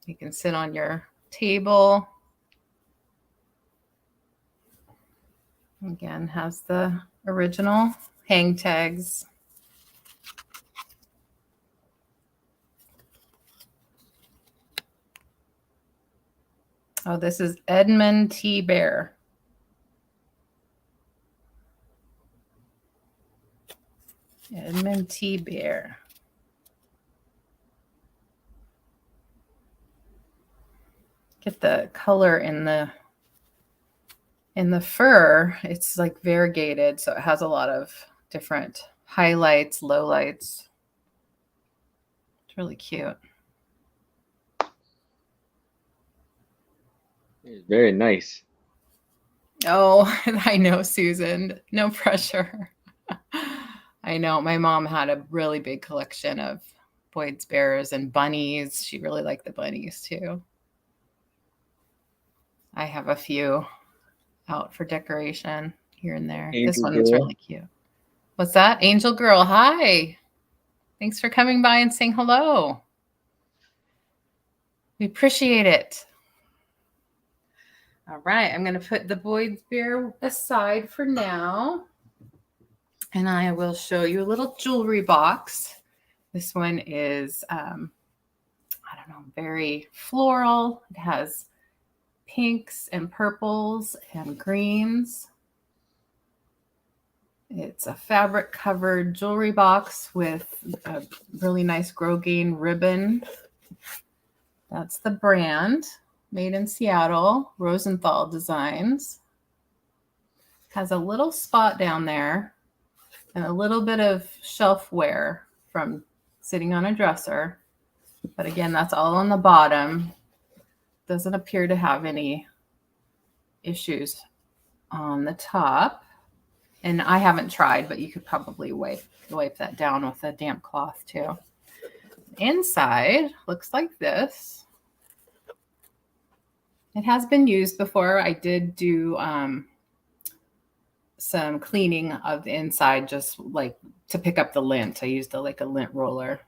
You can sit on your table. Again, has the original hang tags. Oh, this is Edmund T. Bear. Edmund T. Bear. Get the color in the fur. It's like variegated, so it has a lot of different highlights, lowlights. It's really cute. It's very nice. Oh, I know, Susan. No pressure. I know. My mom had a really big collection of Boyd's bears and bunnies. She really liked the bunnies too. I have a few out for decoration here and there. Angel this one's Girl. really cute. What's that? Angel Girl. Hi. Thanks for coming by and saying hello. We appreciate it. All right. I'm going to put the Boyd's bear aside for now. And I will show you a little jewelry box. This one is, I don't know, very floral. It has pinks and purples and greens. It's a fabric covered jewelry box with a really nice grosgrain ribbon. That's the brand, made in Seattle, Rosenthal Designs. Has a little spot down there and a little bit of shelf wear from sitting on a dresser. But again, that's all on the bottom. Doesn't appear to have any issues on the top. And I haven't tried, but you could probably wipe that down with a damp cloth too. Inside looks like this. It has been used before. I did do some cleaning of the inside, just like to pick up the lint. I used a lint roller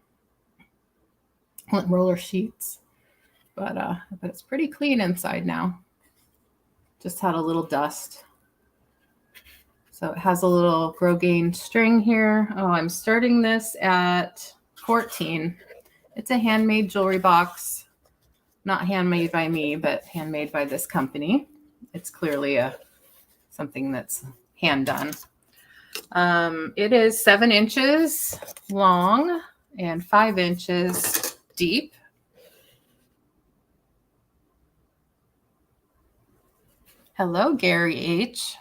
sheets, but it's pretty clean inside now. Just had a little dust. So it has a little grosgrain string here. Oh, I'm starting this at 14. It's a handmade jewelry box. Not handmade by me, but handmade by this company. It's clearly something that's hand done. It is 7 inches long and 5 inches deep. Hello, Gary H.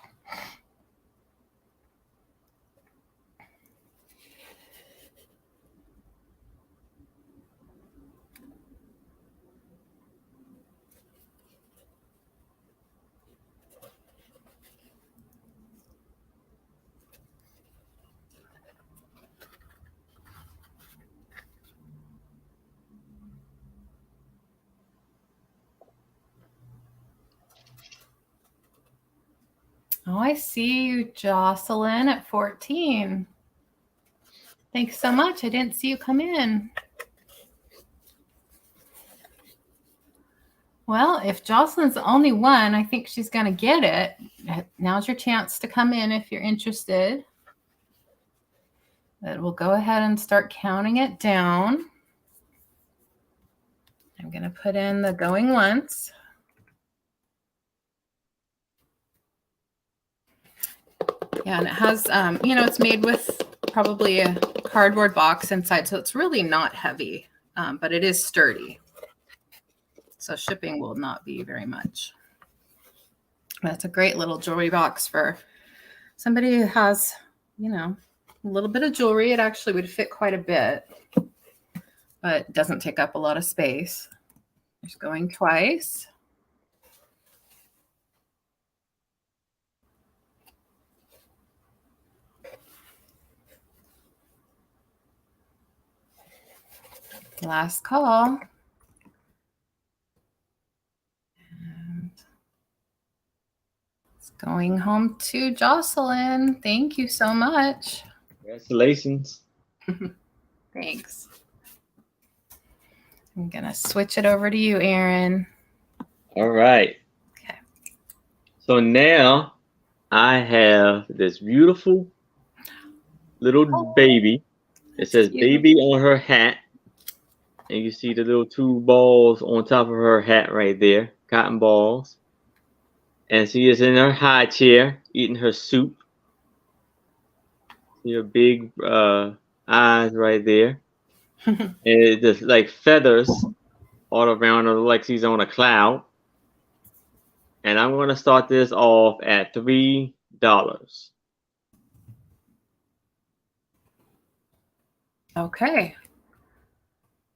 Oh, I see you, Jocelyn, at 14. Thanks so much. I didn't see you come in. Well, if Jocelyn's the only one, I think she's going to get it. Now's your chance to come in if you're interested. But we'll go ahead and start counting it down. I'm going to put in the going once. Yeah, and it has, it's made with probably a cardboard box inside, so it's really not heavy, but it is sturdy. So shipping will not be very much. That's a great little jewelry box for somebody who has, a little bit of jewelry. It actually would fit quite a bit, but doesn't take up a lot of space. Just going twice. Last call. And it's going home to Jocelyn. Thank you so much. Congratulations. Thanks. I'm going to switch it over to you, Aaron. All right. Okay. So now I have this beautiful little baby. It says baby on her hat. And you see the little 2 balls on top of her hat right there. cotton balls. And she is in her high chair eating her soup. See her big eyes right there. And it's just like feathers all around her, like she's on a cloud. And I'm going to start this off at $3. Okay.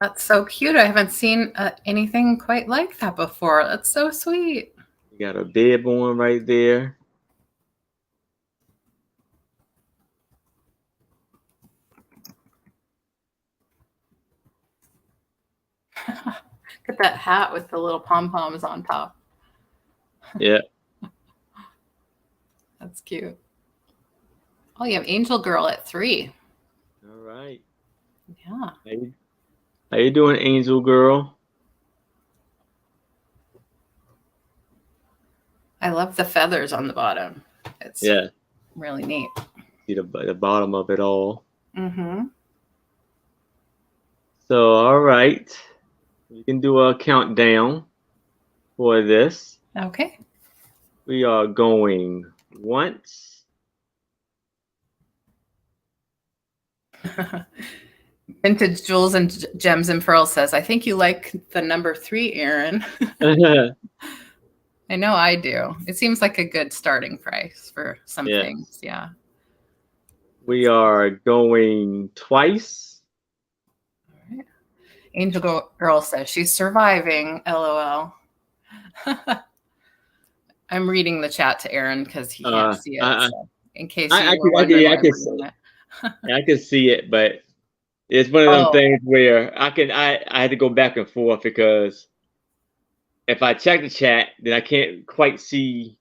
That's so cute. I haven't seen anything quite like that before. That's so sweet. You got a bib on right there. Get that hat with the little pom-poms on top. Yeah. That's cute. Oh, you have Angel Girl at 3. All right. Yeah. How you doing, Angel Girl? I love the feathers on the bottom. It's really neat. See the bottom of it all. Mm-hmm. So, all right. We can do a countdown for this. Okay. We are going once. Vintage Jewels and Gems and Pearls says, I think you like the number 3, Aaron. I know I do. It seems like a good starting price for some things. Yeah. We are going twice. All right. Angel Girl says she's surviving. LOL. I'm reading the chat to Aaron because he can't see it. So in case you were wondering why I'm reading it. I can see it, but it's one of them things where I had to go back and forth because if I check the chat, then I can't quite see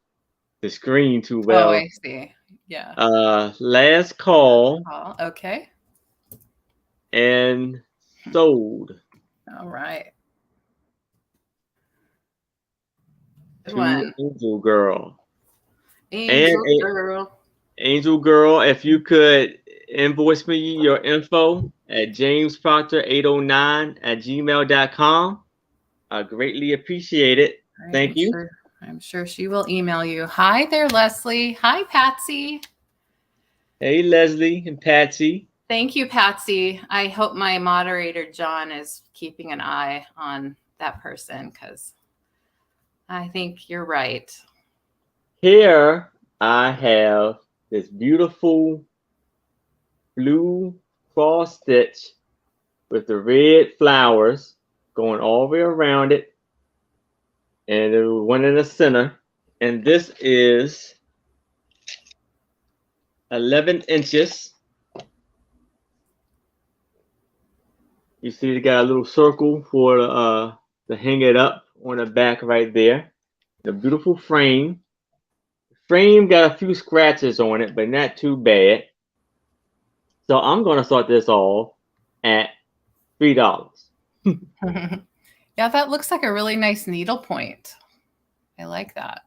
the screen too well. Oh, I see. Yeah. Last call. Okay. And sold. All right. Good to one. Angel Girl. Girl. Angel Girl, if you could invoice me your info at jamesproctor809@gmail.com. I greatly appreciate it. Thank you. I'm sure she will email you. Hi there, Leslie. Hi, Patsy. Hey, Leslie and Patsy. Thank you, Patsy. I hope my moderator, John, is keeping an eye on that person because I think you're right. Here I have this beautiful blue cross stitch with the red flowers going all the way around it. And there was one in the center. And this is 11 inches. You see, they got a little circle for to hang it up on the back right there. The beautiful frame. The frame got a few scratches on it, but not too bad. So I'm going to start this off at $3. Yeah, that looks like a really nice needle point. I like that.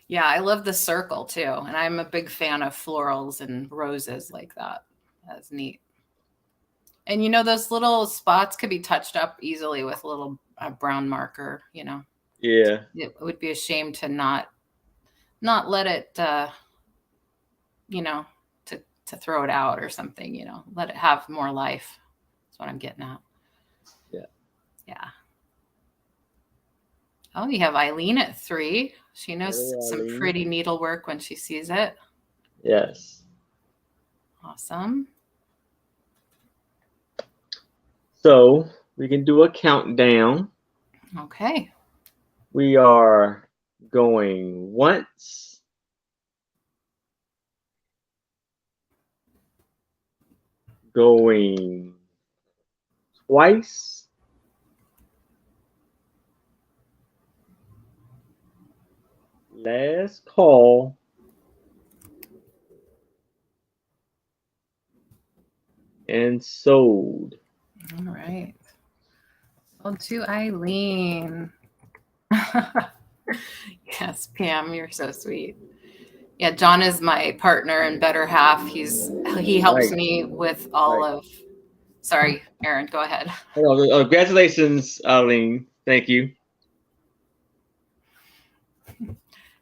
Yeah, I love the circle too. And I'm a big fan of florals and roses like that. That's neat. And you know, those little spots could be touched up easily with a little brown marker, you know. Yeah. It would be a shame to not let it, you know, to throw it out or something, you know, let it have more life. That's what I'm getting at. Yeah. Yeah. Oh, you have Eileen at 3. She knows some pretty needlework when she sees it. Yes. Awesome. So we can do a countdown. Okay. We are going once. Going twice. Last call. And sold. All right. Sold to Eileen. Yes, Pam, you're so sweet. Yeah, John is my partner and better half. He helps Right. me with all of. Sorry, Aaron, go ahead. Oh, congratulations, Arlene. Thank you.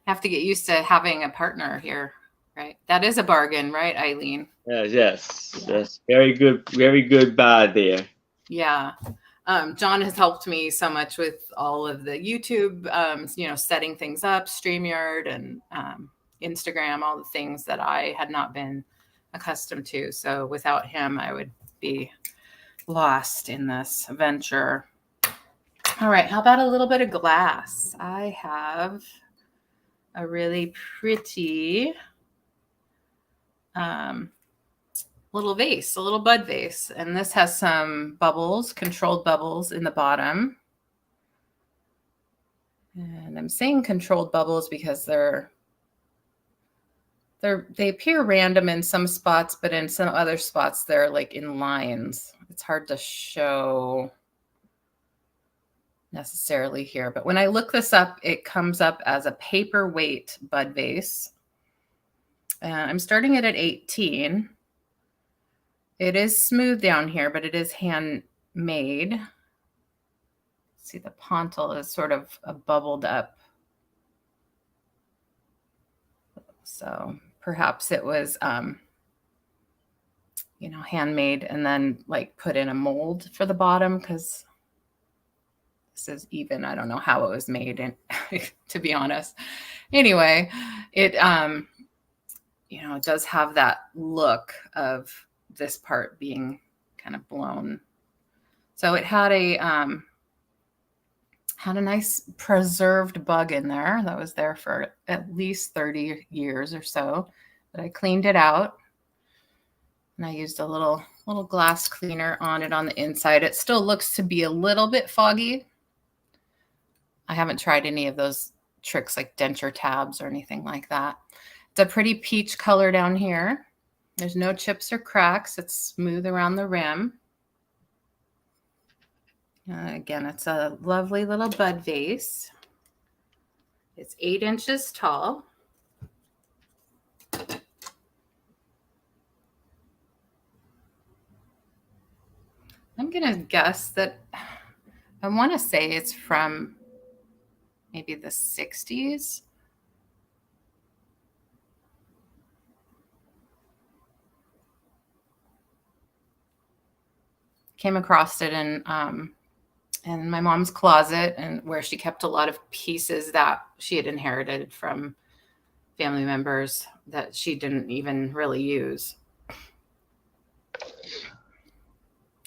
Have to get used to having a partner here, right? That is a bargain, right, Eileen? Yes. Very good buy there. Yeah. John has helped me so much with all of the YouTube, setting things up, StreamYard, and Instagram, all the things that I had not been accustomed to. So without him, I would be lost in this venture. All right, how about a little bit of glass? I have a really pretty little vase, a little bud vase. And this has some bubbles, controlled bubbles in the bottom. And I'm saying controlled bubbles because they appear random in some spots, but in some other spots they're like in lines. It's hard to show necessarily here, but when I look this up, it comes up as a paperweight bud vase. And I'm starting it at 18. It is smooth down here, but it is handmade. See, the pontil is sort of a bubbled up. So perhaps it was, handmade and then like put in a mold for the bottom, because this is even, I don't know how it was made, and to be honest. Anyway, it it does have that look of this part being kind of blown. So it had a nice preserved bug in there that was there for at least 30 years or so. But I cleaned it out, and I used a little glass cleaner on it on the inside. It still looks to be a little bit foggy. I haven't tried any of those tricks like denture tabs or anything like that. It's a pretty peach color down here. There's no chips or cracks. It's smooth around the rim. Again, it's a lovely little bud vase. It's 8 inches tall. I'm going to guess that I want to say it's from maybe the 60s. Came across it in my mom's closet, and where she kept a lot of pieces that she had inherited from family members that she didn't even really use.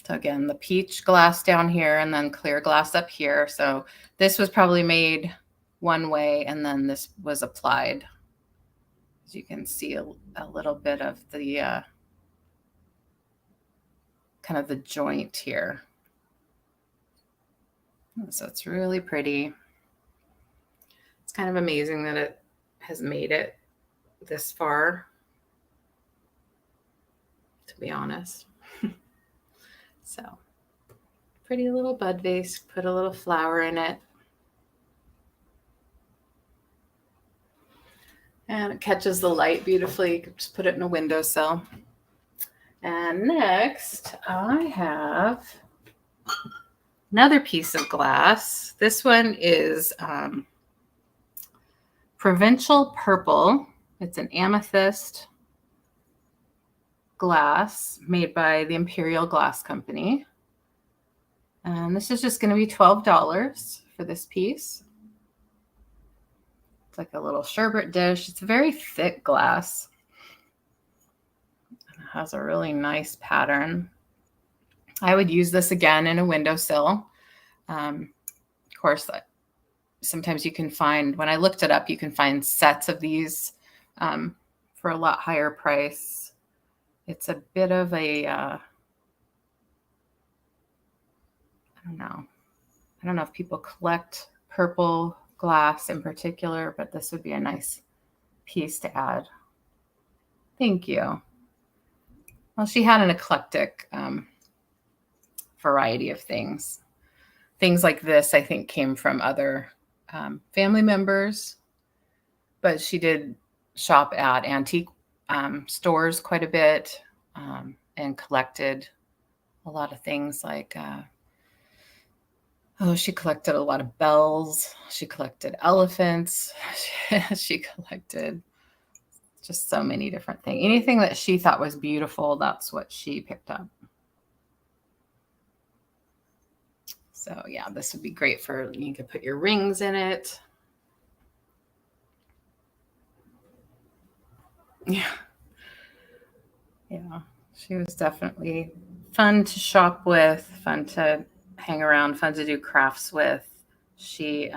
So again, the peach glass down here and then clear glass up here. So this was probably made one way, and then this was applied. As you can see a little bit of the kind of the joint here. So it's really pretty. It's kind of amazing that it has made it this far, to be honest. So pretty little bud vase, put a little flower in it. And it catches the light beautifully. You can just put it in a windowsill. And next, I have another piece of glass. This one is Provincial Purple. It's an amethyst glass made by the Imperial Glass Company. And this is just going to be $12 for this piece. It's like a little sherbet dish. It's a very thick glass. It has a really nice pattern. I would use this again in a windowsill. Of course, sometimes you can find, when I looked it up, you can find sets of these for a lot higher price. It's a bit of a, I don't know if people collect purple glass in particular, but this would be a nice piece to add. Thank you. Well, she had an eclectic variety of things. Things like this, I think, came from other family members, but she did shop at antique stores quite a bit, and collected a lot of things like, she collected a lot of bells. She collected elephants. She collected just so many different things. Anything that she thought was beautiful, that's what she picked up. So yeah, this would be great for, you could put your rings in it. Yeah. Yeah. She was definitely fun to shop with, fun to hang around, fun to do crafts with. She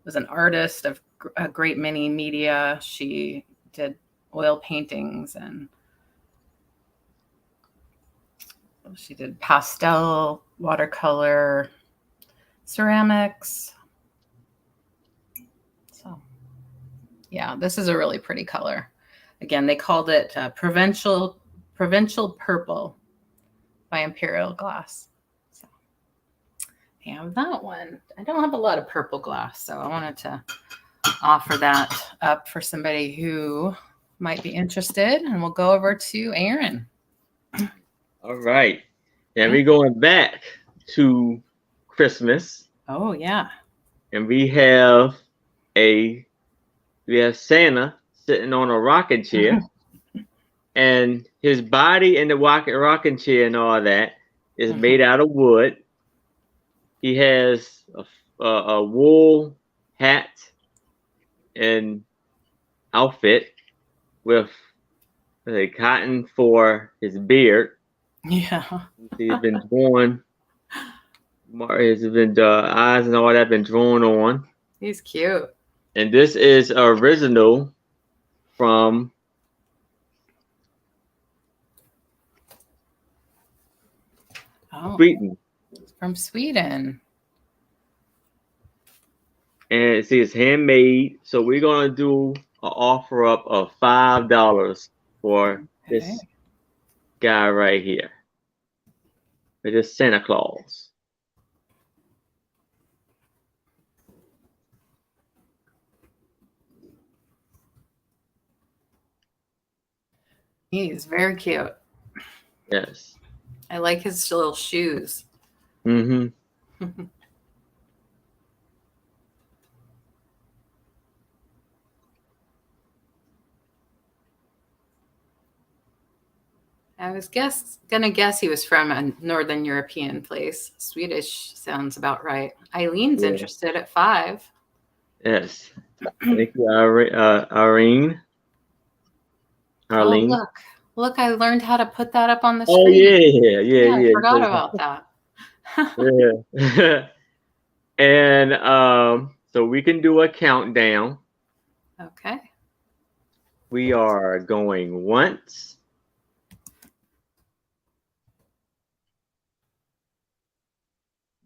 was an artist of a great many media. She did oil paintings, and she did pastel, watercolor, ceramics. So yeah, this is a really pretty color. Again, they called it provincial purple by Imperial Glass. So I have that one. I don't have a lot of purple glass, so I wanted to offer that up for somebody who might be interested. And we'll go over to Aaron. All right. Now we're going back to Christmas. Oh yeah. And we have Santa sitting on a rocking chair. And his body in the rocking chair and all that is made out of wood. He has a wool hat and outfit with a cotton for his beard. Yeah. He's been drawn. Eyes and all that been drawn on. He's cute. And this is original from Sweden. From Sweden. And see, it's handmade. So we're gonna do an offer up of $5 for this guy right here. It is Santa Claus. He's very cute. Yes. I like his little shoes. Mm-hmm. I was gonna guess he was from a Northern European place. Swedish sounds about right. Eileen's interested at 5. Yes. Thank you, Irene. Arlene. Oh, look! I learned how to put that up on the screen. Oh yeah. I forgot about that. Yeah. And so we can do a countdown. Okay. We are going once.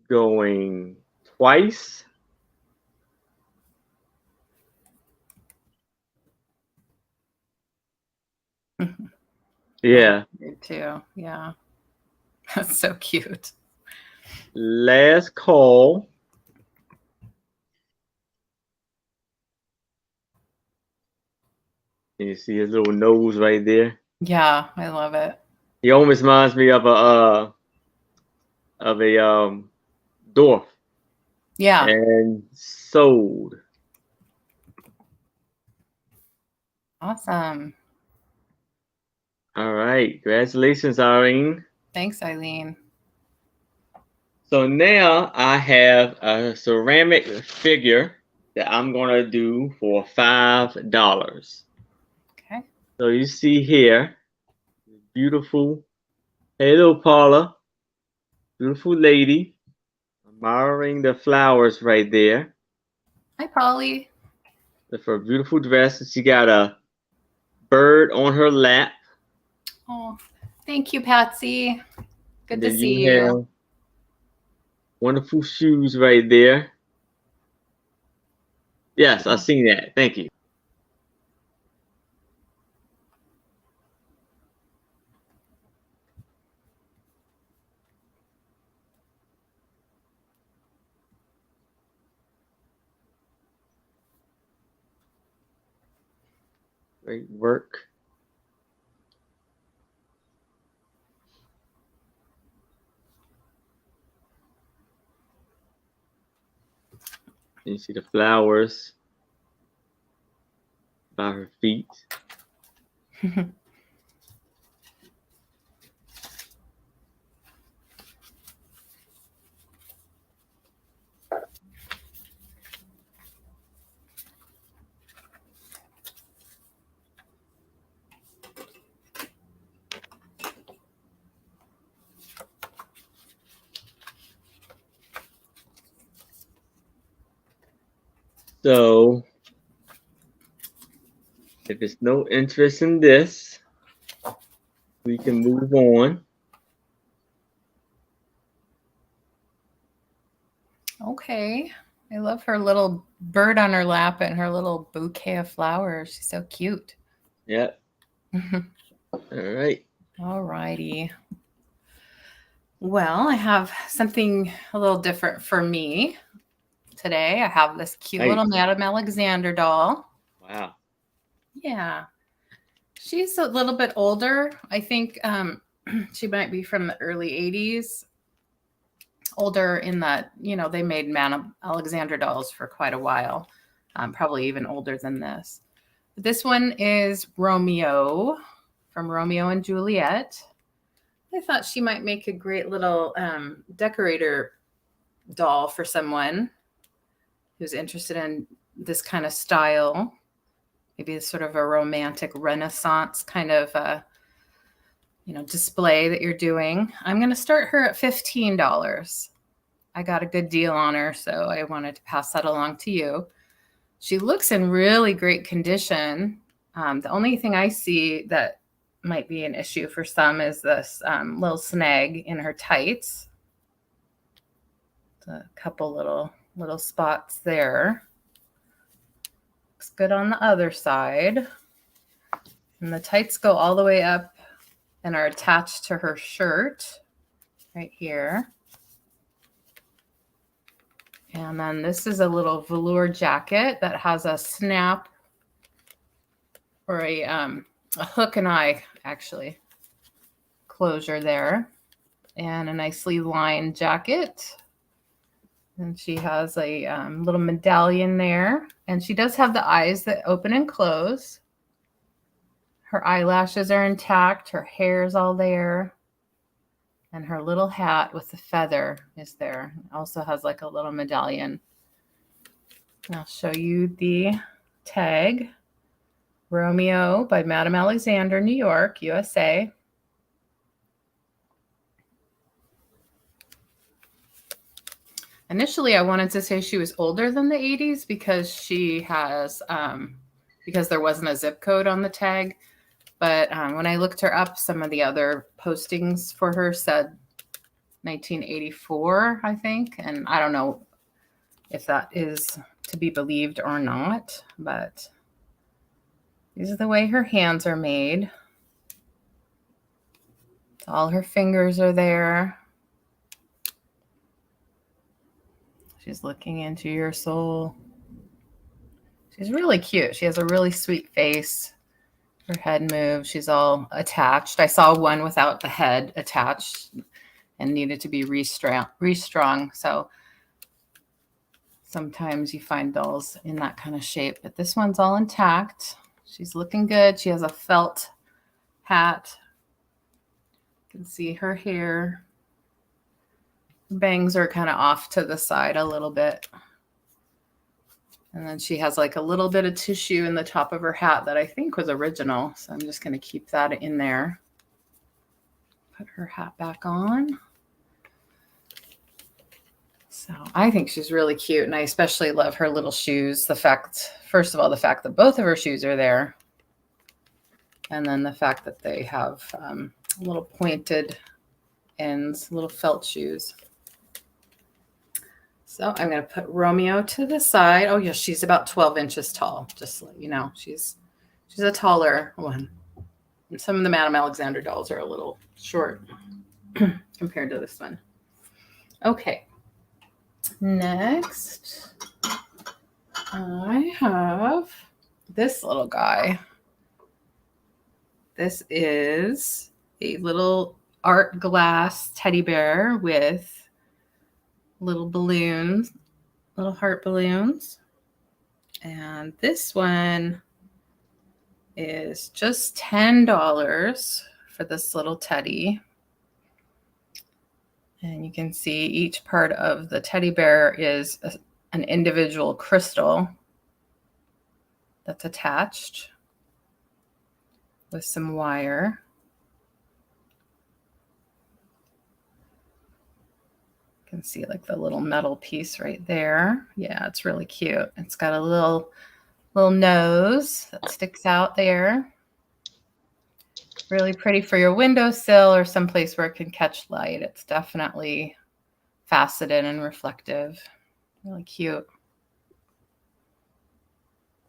Going twice. Yeah. Me too. Yeah. That's so cute. Last call. Can you see his little nose right there? Yeah, I love it. He almost reminds me of a dwarf. Yeah. And sold. Awesome. All right. Congratulations, Irene. Thanks, Eileen. So now I have a ceramic figure that I'm going to do for $5. Okay. So you see here, beautiful. Hello, Paula. Beautiful lady. Admiring the flowers right there. Hi, Polly. With her beautiful dress. She got a bird on her lap. Oh, thank you, Patsy. Good to see you. Wonderful shoes right there. Yes, I've seen that. Thank you. Great work. You see the flowers by her feet. So, if it's no interest in this, we can move on. Okay. I love her little bird on her lap and her little bouquet of flowers. She's so cute. Yep. All right. All righty. Well, I have something a little different for me today. I have this cute little Madame Alexander doll. Wow. Yeah. She's a little bit older. I think she might be from the early 80s. Older in that, you know, they made Madame Alexander dolls for quite a while. Probably even older than this. But this one is Romeo from Romeo and Juliet. I thought she might make a great little decorator doll for someone who's interested in this kind of style. Maybe sort of a romantic Renaissance kind of display that you're doing. I'm going to start her at $15. I got a good deal on her, so I wanted to pass that along to you. She looks in really great condition. The only thing I see that might be an issue for some is this little snag in her tights. A couple little spots there. Looks good on the other side. And the tights go all the way up and are attached to her shirt right here. And then this is a little velour jacket that has a snap or a hook and eye, actually, closure there. And a nicely lined jacket. And she has a little medallion there. And she does have the eyes that open and close. Her eyelashes are intact. Her hair is all there. And her little hat with the feather is there. It also has like a little medallion. And I'll show you the tag. Romeo by Madame Alexander, New York, USA. Initially, I wanted to say she was older than the 80s because she has, because there wasn't a zip code on the tag. But when I looked her up, some of the other postings for her said 1984, I think. And I don't know if that is to be believed or not, but these are the way her hands are made. All her fingers are there. She's looking into your soul. She's really cute. She has a really sweet face. Her head moves. She's all attached. I saw one without the head attached and needed to be restrung. So sometimes you find dolls in that kind of shape, but this one's all intact. She's looking good. She has a felt hat. You can see her hair. Her bangs are kind of off to the side a little bit. And then she has like a little bit of tissue in the top of her hat that I think was original. So I'm just going to keep that in there. Put her hat back on. So I think she's really cute. And I especially love her little shoes. First of all, the fact that both of her shoes are there. And then the fact that they have little pointed ends, little felt shoes. So I'm going to put Romeo to the side. Oh, yes, she's about 12 inches tall. Just so you know, she's a taller one. And some of the Madame Alexander dolls are a little short compared to this one. Okay. Next, I have this little guy. This is a little art glass teddy bear with little balloons, little heart balloons. And this one is just $10 for this little teddy. And you can see each part of the teddy bear is an individual crystal that's attached with some wire. You can see like the little metal piece right there. Yeah, it's really cute. It's got a little nose that sticks out there. Really pretty for your windowsill or someplace where it can catch light. It's definitely faceted and reflective. Really cute.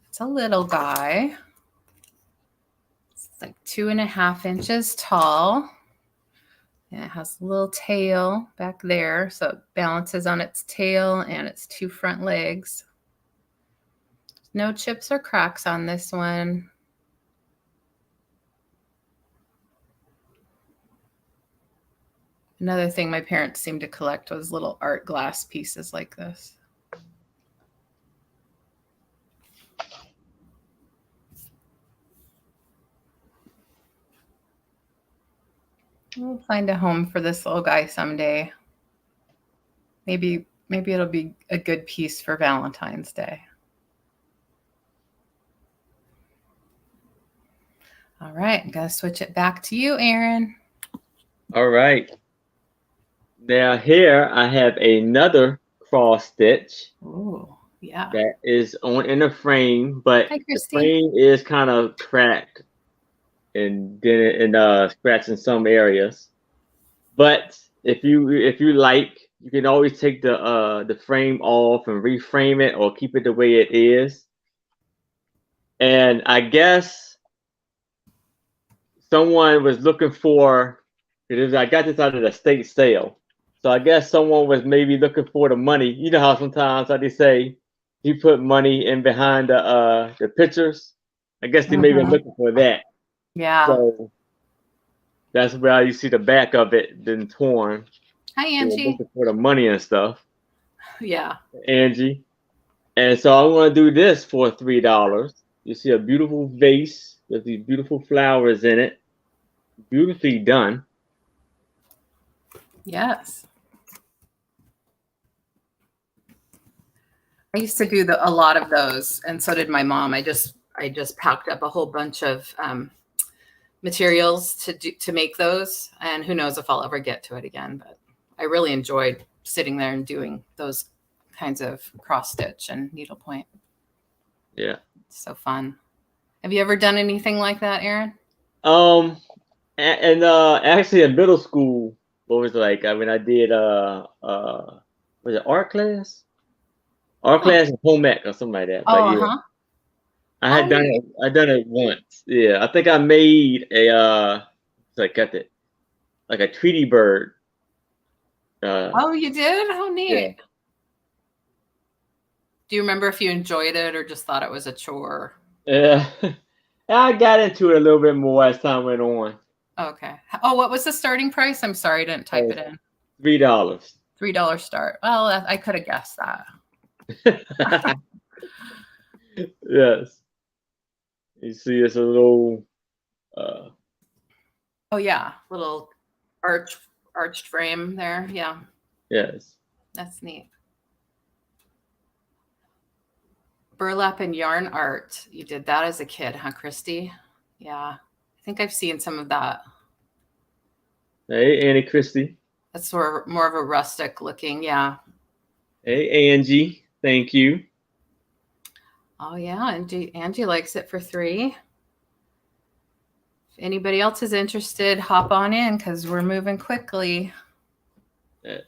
It's a little guy. It's like 2.5 inches tall. And it has a little tail back there, so it balances on its tail and its 2 front legs. No chips or cracks on this one. Another thing my parents seemed to collect was little art glass pieces like this. We'll find a home for this little guy someday. Maybe it'll be a good piece for Valentine's Day. All right, I'm going to switch it back to you, Aaron. All right. Now here I have another cross stitch. Oh, yeah. That is in a frame, but Hi, the frame is kind of cracked and scratched in some areas. But if you like, you can always take the frame off and reframe it or keep it the way it is. And I guess someone was looking for, I got this out of the estate sale. So I guess someone was maybe looking for the money. You know how sometimes, like they say, you put money in behind the pictures. I guess they may be looking for that. Yeah. So that's where you see the back of it been torn. Hi, Angie. Looking for the money and stuff. Yeah. Angie. And so I want to do this for $3. You see a beautiful vase with these beautiful flowers in it. Beautifully done. Yes. I used to do a lot of those, and so did my mom. I just packed up a whole bunch of materials to make those, and who knows if I'll ever get to it again. But I really enjoyed sitting there and doing those kinds of cross stitch and needlepoint. Yeah, it's so fun. Have you ever done anything like that, Aaron? Actually in middle school, what was it like? I mean, I did was it art class? Art class and home ec or something like that. But yeah, I had done it. I done it once. Yeah, I think I made a like a Tweety bird. Oh, you did? Oh, neat. Yeah. Do you remember if you enjoyed it or just thought it was a chore? Yeah, I got into it a little bit more as time went on. Okay. Oh, what was the starting price? I'm sorry, I didn't type it in. $3. $3 start. Well, I could have guessed that. Yes. You see, it's a little. Oh yeah, little arched frame there. Yeah. Yes. That's neat. Burlap and yarn art. You did that as a kid, huh, Christy? Yeah. I think I've seen some of that. Hey, Annie Christie. That's more of a rustic looking, yeah. Hey, Angie. Thank you. Oh yeah, Angie likes it for $3. If anybody else is interested, hop on in because we're moving quickly. Yes.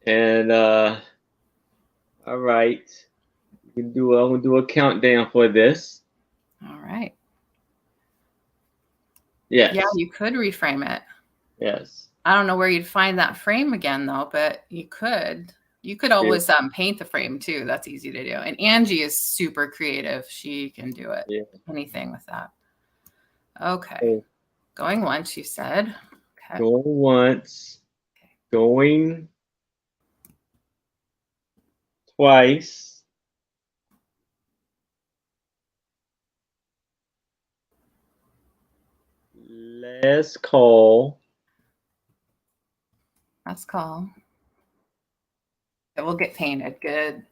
And all right. I'm gonna do a countdown for this. All right. Yes. Yeah, you could reframe it. Yes. I don't know where you'd find that frame again though, but you could. You could always paint the frame too. That's easy to do. And Angie is super creative. She can do it. Yeah. Anything with that. Okay. So Going once, you said. Okay. going once, going twice. Last call. Last call. It will get painted. Good.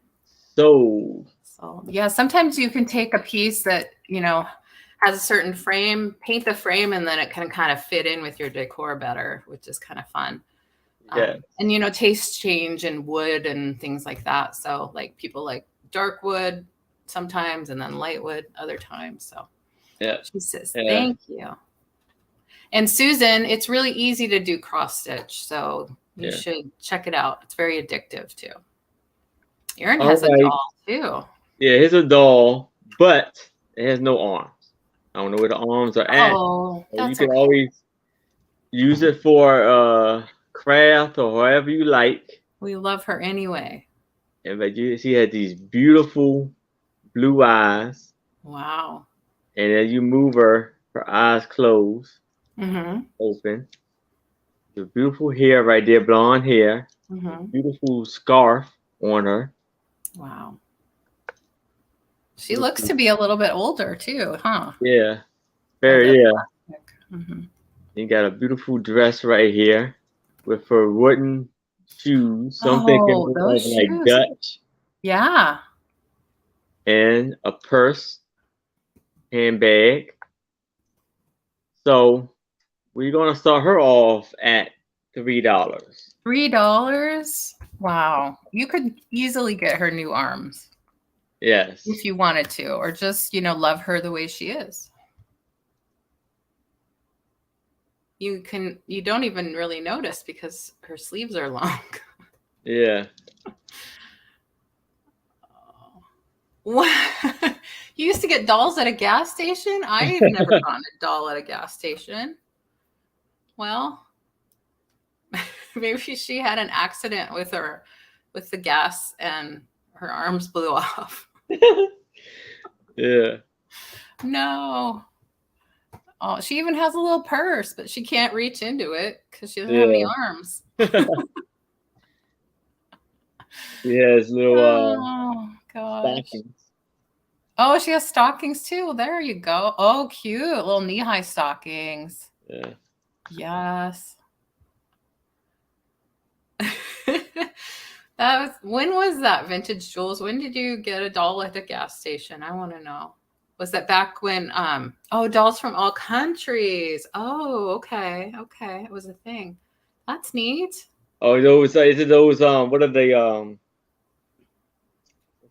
Sold. So yeah, sometimes you can take a piece that, has a certain frame, paint the frame, and then it can kind of fit in with your decor better, which is kind of fun. Yeah. And tastes change in wood and things like that. So like people like dark wood sometimes and then light wood other times. So Yeah. she says, Yeah. thank you. And Susan, it's really easy to do cross stitch. So you should check it out. It's very addictive too. Aaron has a doll too. Yeah, here's a doll, but it has no arms. I don't know where the arms are at. Oh, So that's you can okay. always use it for craft or whatever you like. We love her anyway. And but she had these beautiful blue eyes. Wow. And as you move her eyes closed, open. The beautiful hair right there, blonde hair. Beautiful scarf on her. Wow. She looks to be a little bit older too, huh? Yeah. Very, yeah. Mm-hmm. You got a beautiful dress right here with her wooden shoes. So I'm thinking those like shoes. Dutch. Yeah. And a purse, handbag. So we're gonna start her off at $3. $3? Wow. You could easily get her new arms. Yes. If you wanted to, or just, love her the way she is. You don't even really notice because her sleeves are long. Yeah. What? You used to get dolls at a gas station? I've never gotten a doll at a gas station. Well, maybe she had an accident with the gas and her arms blew off. Yeah. No. Oh, she even has a little purse, but she can't reach into it because she doesn't have any arms. She has little stockings. Oh, she has stockings too. There you go. Oh, cute. Little knee-high stockings. Yeah. Yes. When was that, Vintage Jules? When did you get a doll at the gas station? I want to know. Was that back when dolls from all countries? Oh, okay. It was a thing. That's neat. Oh, those is it those what are they what's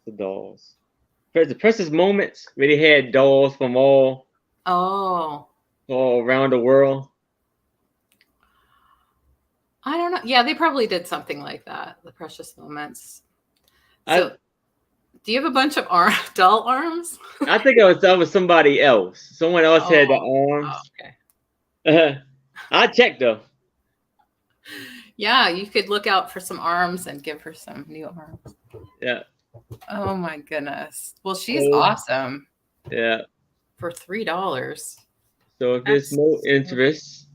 the dolls? The Princess Moments where they had dolls from all around the world. I don't know. Yeah, they probably did something like that. The Precious Moments. So, do you have a bunch of doll arms? I think that was somebody else. Someone else had the arms. Okay. I checked though. Yeah, you could look out for some arms and give her some new arms. Yeah. Oh my goodness. Well, she's awesome. Yeah. For $3. So if there's no interest,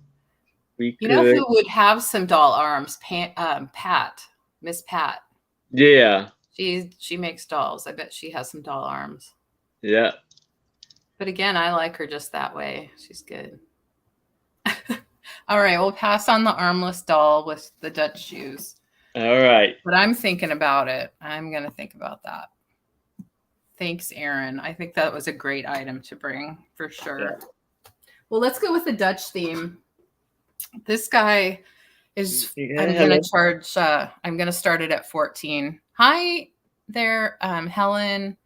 we could. You know who would have some doll arms? Pat. Miss Pat. Yeah. She makes dolls. I bet she has some doll arms. Yeah. But again, I like her just that way. She's good. All right, we'll pass on the armless doll with the Dutch shoes. All right. But I'm thinking about it. I'm going to think about that. Thanks, Aaron. I think that was a great item to bring for sure. Yeah. Well, let's go with the Dutch theme. This guy is, I'm going to charge, I'm going to start it at 14. Hi there, Helen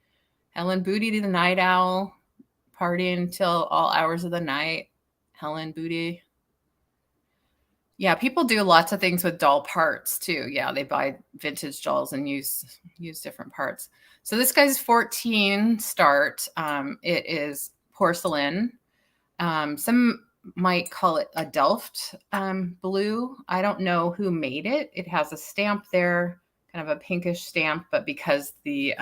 Booty the Night Owl, partying till all hours of the night. Helen Booty. Yeah, people do lots of things with doll parts too. Yeah, they buy vintage dolls and use different parts. So this guy's 14 start. It is porcelain. Some might call it a Delft blue. I don't know who made it. It has a stamp there, kind of a pinkish stamp, but because the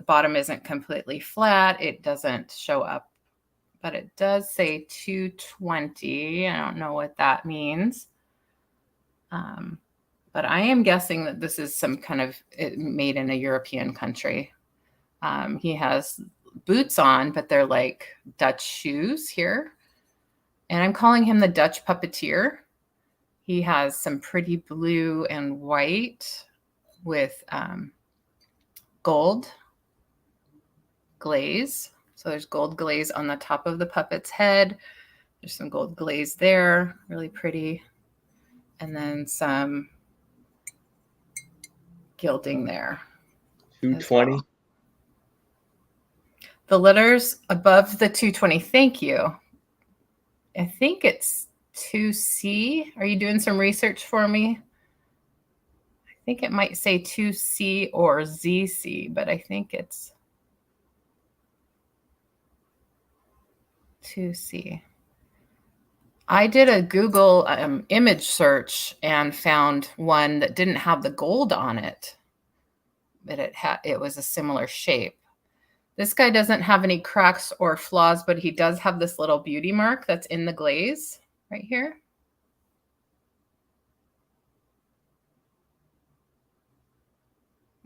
bottom isn't completely flat, it doesn't show up but it does say 220. I don't know what that means. But I am guessing that this is some kind of made in a European country. He has boots on, but they're like Dutch shoes here. And I'm calling him the Dutch puppeteer. He has some pretty blue and white with gold glaze. So there's gold glaze on the top of the puppet's head. There's some gold glaze there, really pretty. And then some gilding there. 220. Well. The letters above the 220. Thank you. I think it's 2C. Are you doing some research for me? I think it might say 2C or ZC, but I think it's 2C. I did a Google image search and found one that didn't have the gold on it, but it was a similar shape. This guy doesn't have any cracks or flaws, but he does have this little beauty mark that's in the glaze right here.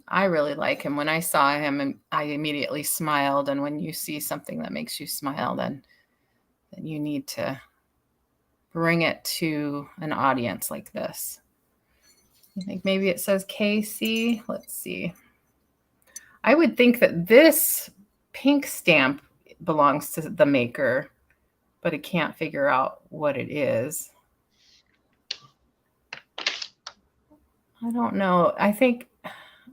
I really like him. When I saw him, I immediately smiled. And when you see something that makes you smile, then you need to bring it to an audience like this. I think maybe it says KC. Let's see. I would think that this pink stamp belongs to the maker, but I can't figure out what it is. I don't know. I think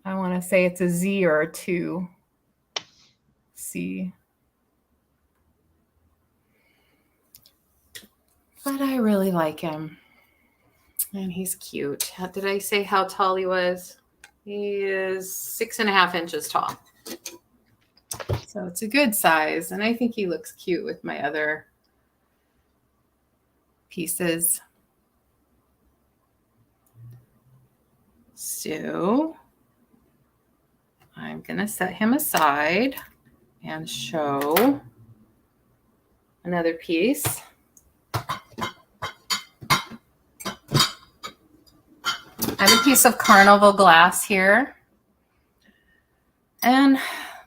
I want to say it's a Z or a 2C. But I really like him. And he's cute. Did I say how tall he was? He is 6.5 inches tall. So it's a good size. And I think he looks cute with my other pieces. So I'm going to set him aside and show another piece. I have a piece of carnival glass here. And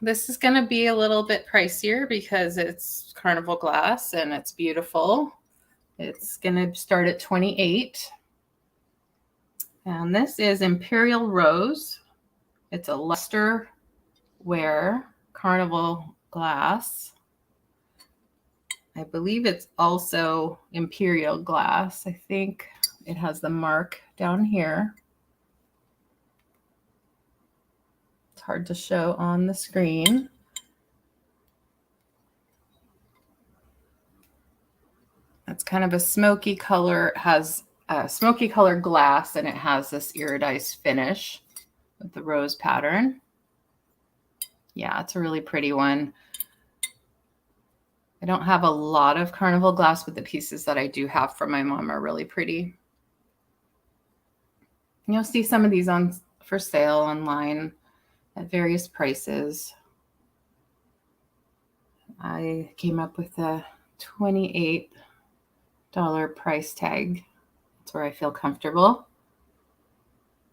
this is going to be a little bit pricier because it's carnival glass and it's beautiful. It's going to start at $28. And this is Imperial Rose. It's a lusterware carnival glass. I believe it's also Imperial glass. I think it has the mark down here. It's hard to show on the screen. It's kind of a smoky color. It has a smoky color glass and it has this iridized finish with the rose pattern. Yeah, it's a really pretty one. I don't have a lot of carnival glass, but the pieces that I do have from my mom are really pretty. You'll see some of these on for sale online at various prices. I came up with a $28 price tag. That's where I feel comfortable.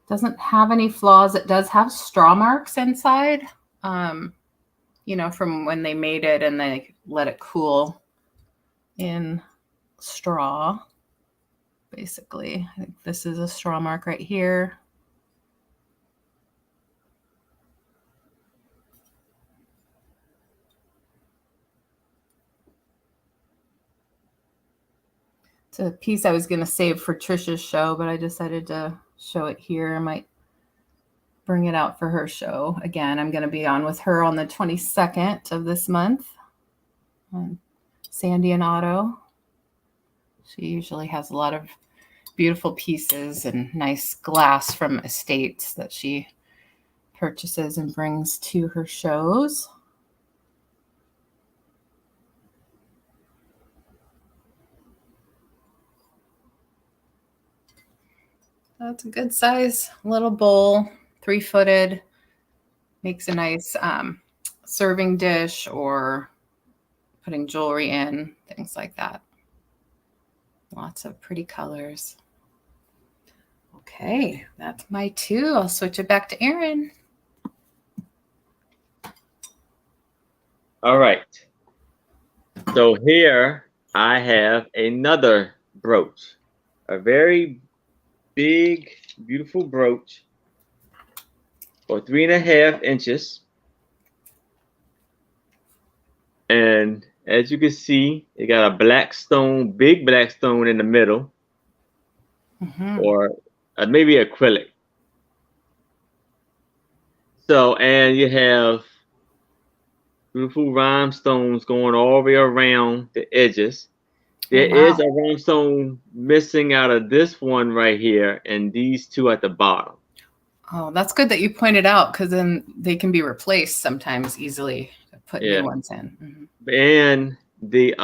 Doesn't have any flaws. It does have straw marks inside, you know, from when they made it and they let it cool in straw. Basically, I think this is a straw mark right here. It's a piece I was going to save for Trisha's show, but I decided to show it here. I might bring it out for her show. Again, I'm going to be on with her on the 22nd of this month on Sandy and Otto. She usually has a lot of beautiful pieces and nice glass from estates that she purchases and brings to her shows. That's a good size little bowl, 3-footed. Makes a nice serving dish or putting jewelry in, things like that. Lots of pretty colors. Okay, that's my 2. I'll switch it back to Aaron. All right. So here I have another brooch, a very big, beautiful brooch for 3.5 inches. And as you can see, it got a black stone, big black stone in the middle, or maybe acrylic. So, and you have beautiful rhinestones going all the way around the edges. There is a rhinestone missing out of this one right here, and these 2 at the bottom. Oh, that's good that you pointed out, because then they can be replaced sometimes easily. Put new ones in. And the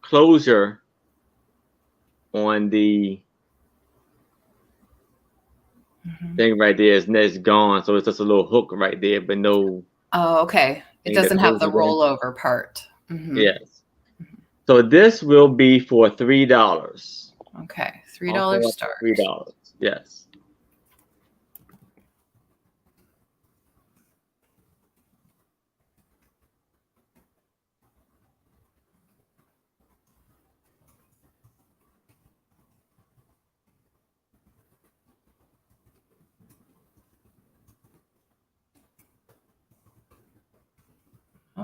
closure on the thing right there is gone, so it's just a little hook right there, but no. Oh, okay. It doesn't have the rollover part. Yes. So this will be for $3. Okay, $3 start. $3. Yes.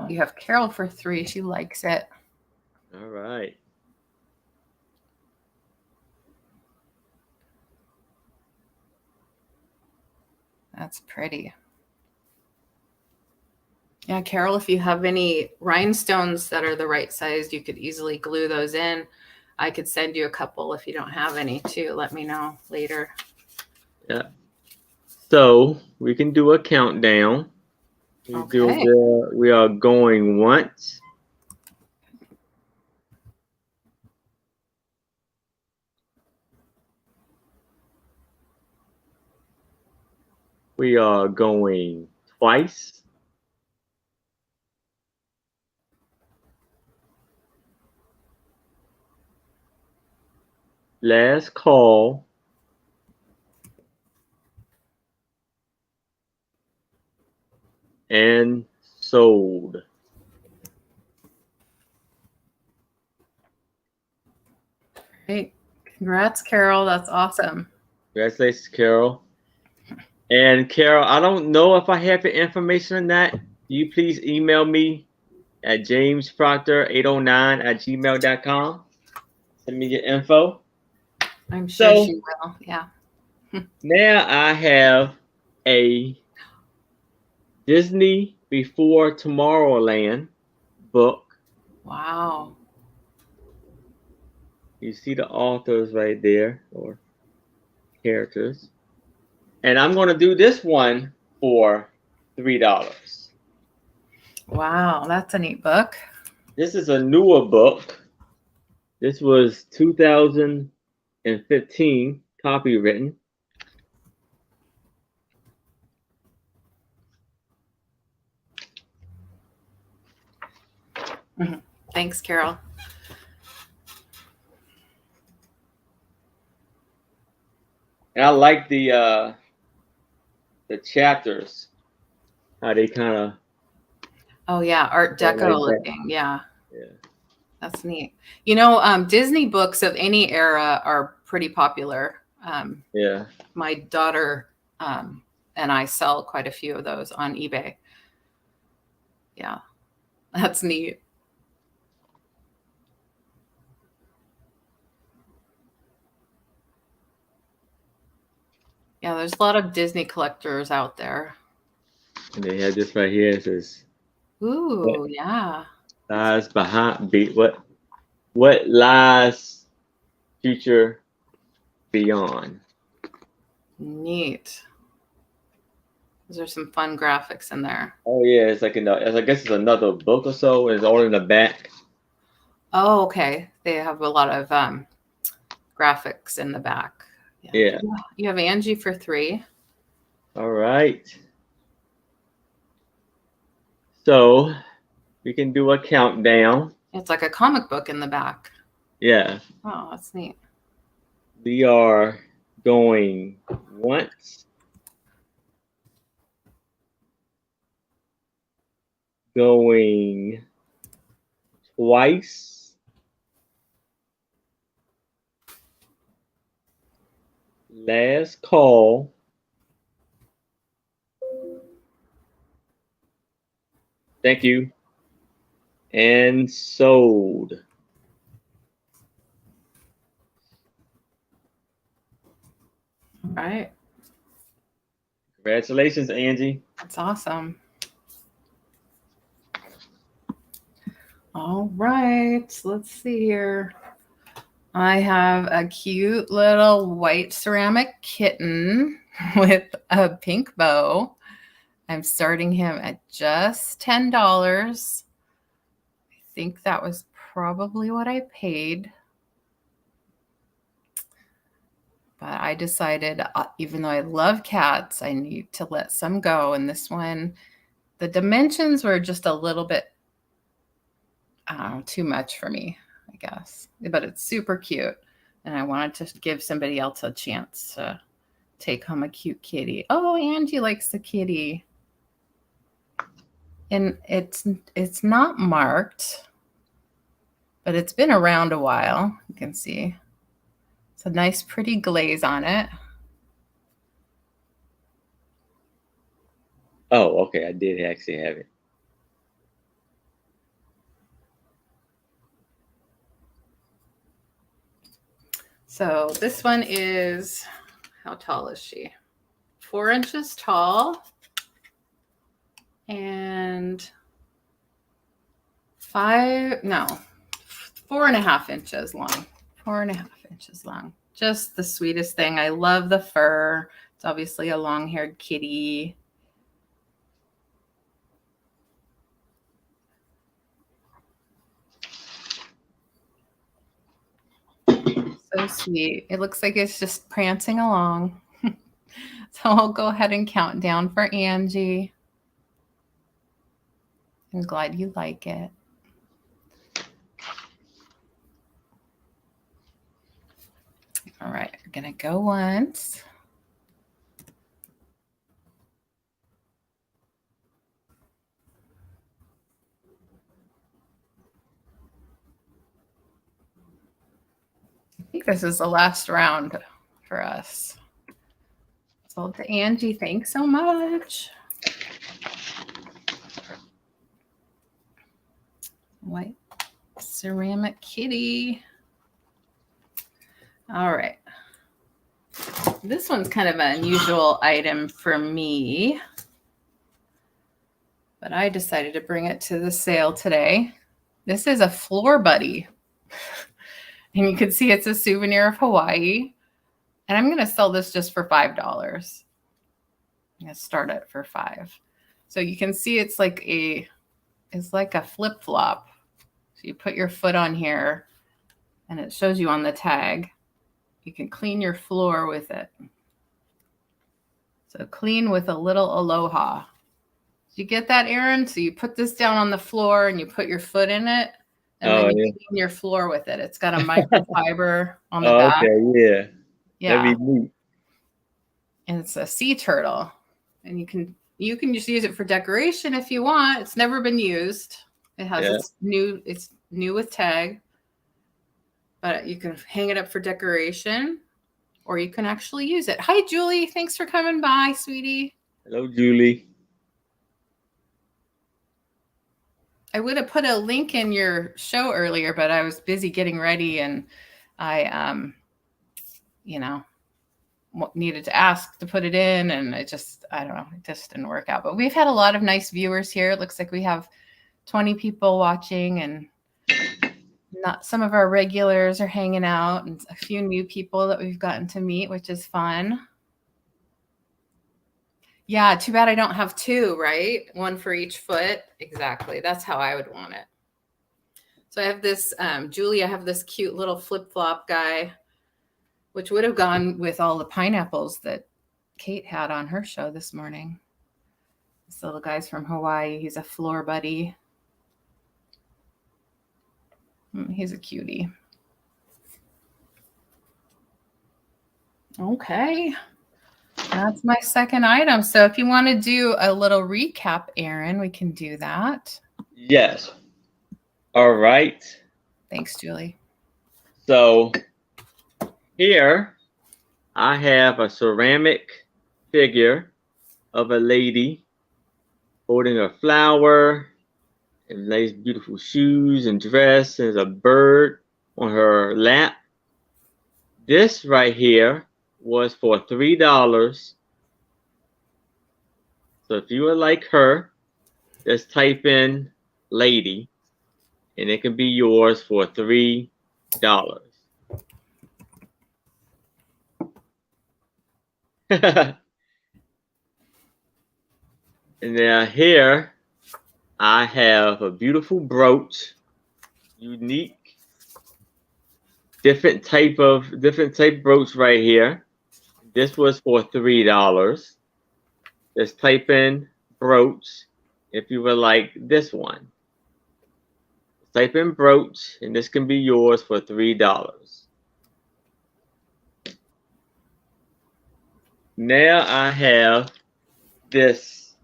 You have Carol for 3. She likes it. All right. That's pretty. Yeah, Carol, if you have any rhinestones that are the right size, you could easily glue those in. I could send you a couple if you don't have any too. Let me know later. Yeah. So we can do a countdown. We are going once. We are going twice. Last call. And sold. Great. Congrats, Carol. That's awesome. Congratulations, Carol. And Carol, I don't know if I have the information on that. Can you please email me at jamesproctor809@gmail.com. Send me your info. I'm sure she will. Yeah. Now I have a Disney Before Tomorrowland book. Wow. You see the authors right there, or characters. And I'm going to do this one for $3. Wow, that's a neat book. This is a newer book. This was 2015, copywritten. Thanks, Carol. And I like the chapters, how they kind of. Oh yeah, Art Deco looking. Yeah. Yeah. That's neat. You know, Disney books of any era are pretty popular. Yeah. My daughter and I sell quite a few of those on eBay. Yeah, that's neat. Yeah, there's a lot of Disney collectors out there. And they have this right here. It says, ooh, yeah. Lies behind what lies future beyond. Neat. Those are some fun graphics in there. Oh yeah, it's like I guess it's another book or so, and it's all in the back. Oh, okay. They have a lot of graphics in the back. Yeah. You have Angie for 3. All right. So we can do a countdown. It's like a comic book in the back. Yeah. Oh, that's neat. We are going once, going twice, last call, thank you, and sold. All right. Congratulations, Angie. That's awesome. All right. Let's see here. I have a cute little white ceramic kitten with a pink bow. I'm starting him at just $10. I think that was probably what I paid. But I decided, even though I love cats, I need to let some go. And this one, the dimensions were just a little bit, I don't know, too much for me, I guess. But it's super cute. And I wanted to give somebody else a chance to take home a cute kitty. Oh, Angie likes the kitty. And it's not marked, but it's been around a while. You can see. It's a nice, pretty glaze on it. Oh, okay. I did actually have it. So this one is, how tall is she? 4 inches tall and 4.5 inches long. 4.5 inches long. Just the sweetest thing. I love the fur. It's obviously a long-haired kitty. So sweet. It looks like it's just prancing along. So I'll go ahead and count down for Angie. I'm glad you like it. All right, we're going to go once. I think this is the last round for us. Sold to Angie. Thanks so much. White ceramic kitty. All right. This one's kind of an unusual item for me, but I decided to bring it to the sale today. This is a floor buddy. And you can see it's a souvenir of Hawaii. And I'm going to sell this just for $5. I'm going to start it for $5. So you can see it's like a flip-flop. So you put your foot on here and it shows you on the tag. You can clean your floor with it. So clean with a little aloha. Did you get that, Aaron? So you put this down on the floor and you put your foot in it. And then you clean your floor with it. It's got a microfiber on the back. Okay, yeah. Yeah. That'd be neat. And it's a sea turtle. And you can just use it for decoration if you want. It's never been used. It has it's new with tag. But you can hang it up for decoration or you can actually use it. Hi, Julie. Thanks for coming by, sweetie. Hello, Julie. I would have put a link in your show earlier, but I was busy getting ready and I, needed to ask to put it in and I don't know, it just didn't work out. But we've had a lot of nice viewers here. It looks like we have 20 people watching and some of our regulars are hanging out and a few new people that we've gotten to meet, which is fun. Yeah, too bad I don't have two, right? One for each foot. Exactly. That's how I would want it. So I have this, Julie, I have this cute little flip-flop guy, which would have gone with all the pineapples that Kate had on her show this morning. This little guy's from Hawaii. He's a floor buddy. He's a cutie. Okay. That's my second item. So if you want to do a little recap, Aaron, we can do that. Yes. All right. Thanks, Julie. So here I have a ceramic figure of a lady holding a flower and nice beautiful shoes and dress, and there's a bird on her lap. This right here was for $3. So if you would like her, just type in lady and it can be yours for $3. And now here I have a beautiful brooch, unique, different type brooch right here. This was for $3. Just type in brooch if you would like this one. Type in brooch and this can be yours for $3. Now I have this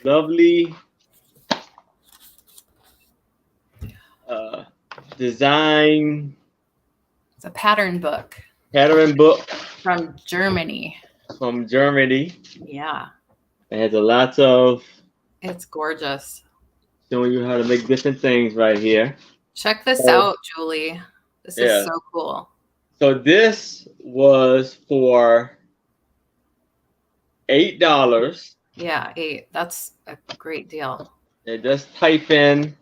lovely design It's a pattern book from Germany. Yeah. It has a lot of. It's gorgeous. Showing you how to make different things right here. Check this out, Julie. This is so cool. So this was for $8. Yeah, 8. That's a great deal. And just type in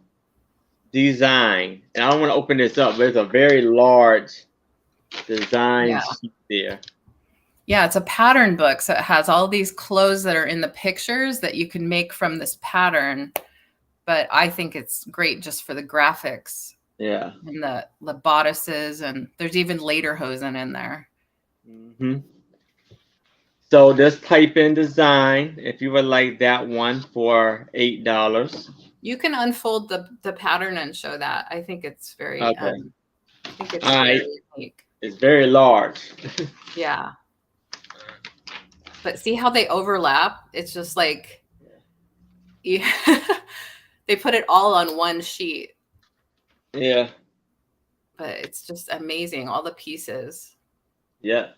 design. And I don't want to open this up, but it's a very large design sheet there. Yeah, it's a pattern book. So it has all these clothes that are in the pictures that you can make from this pattern. But I think it's great just for the graphics. Yeah. And the bodices, and there's even lederhosen in there. Mm-hmm. So just type in design if you would like that one for $8. You can unfold the pattern and show that. I think it's very okay. I think it's very unique. It's very large. Yeah. But see how they overlap? It's just like they put it all on one sheet. Yeah. But it's just amazing, all the pieces. Yeah.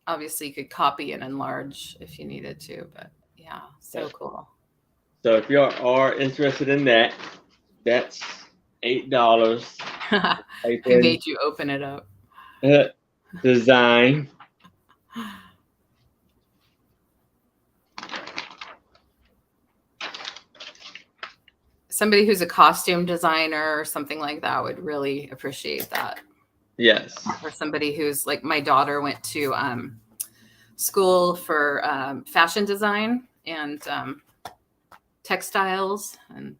Obviously, you could copy and enlarge if you needed to, but yeah, so cool. So if you are interested in that, that's $8. I made you open it up. Design. Somebody who's a costume designer or something like that would really appreciate that. Yes. Or somebody who's like, my daughter went to school for fashion design and textiles, and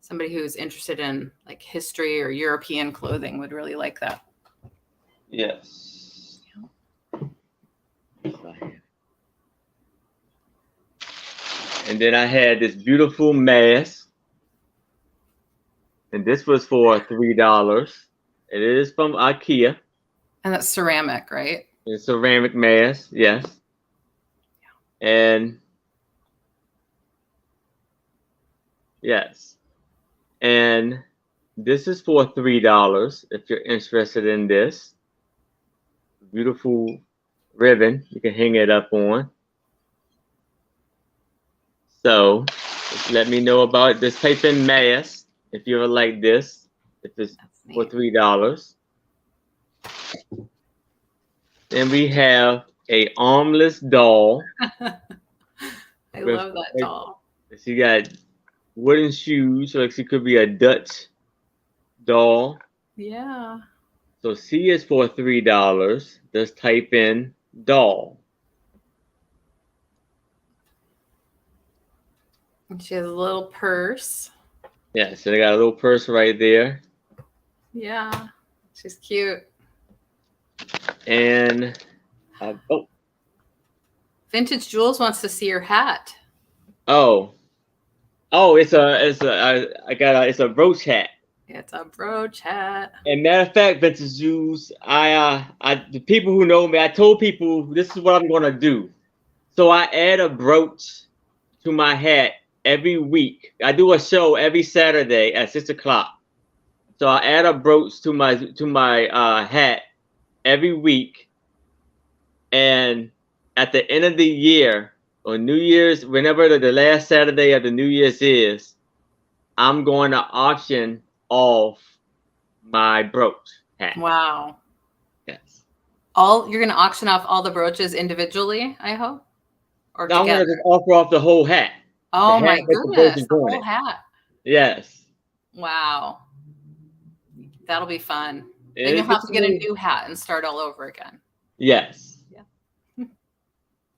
somebody who's interested in like history or European clothing would really like that. Yes. And then I had this beautiful mask, and this was for $3. It is from IKEA. And that's ceramic, right? It's ceramic mask, yes. Yeah. And yes. And this is for $3 if you're interested in this. Beautiful ribbon you can hang it up on. So just let me know about it. Just type in mask if you would like this. If it's for $3. Then we have a armless doll. I love that doll. She got wooden shoes, so she could be a Dutch doll. Yeah. So C is for $3. Just type in doll. And she has a little purse. Yeah, so they got a little purse right there. Yeah, she's cute. And Vintage Jules wants to see your hat. Oh, Oh, it's a Brooch Hat. It's a Brooch Hat. And matter of fact, Vintage Jews, the people who know me, I told people this is what I'm gonna do. So I add a brooch to my hat every week. I do a show every Saturday at 6 o'clock. So I add a brooch to my hat every week, and at the end of the year or New Year's, whenever the last Saturday of the New Year's is, I'm going to auction off my brooch hat. Wow. Yes. You're gonna auction off all the brooches individually, I hope? Or Now I'm going together? to just offer off the whole hat. Oh The my hat with the brooch goodness, the on whole it. hat. Yes. Wow. That'll be fun. It Then is you'll have to get a really- new hat and start all over again. Yes. Yeah.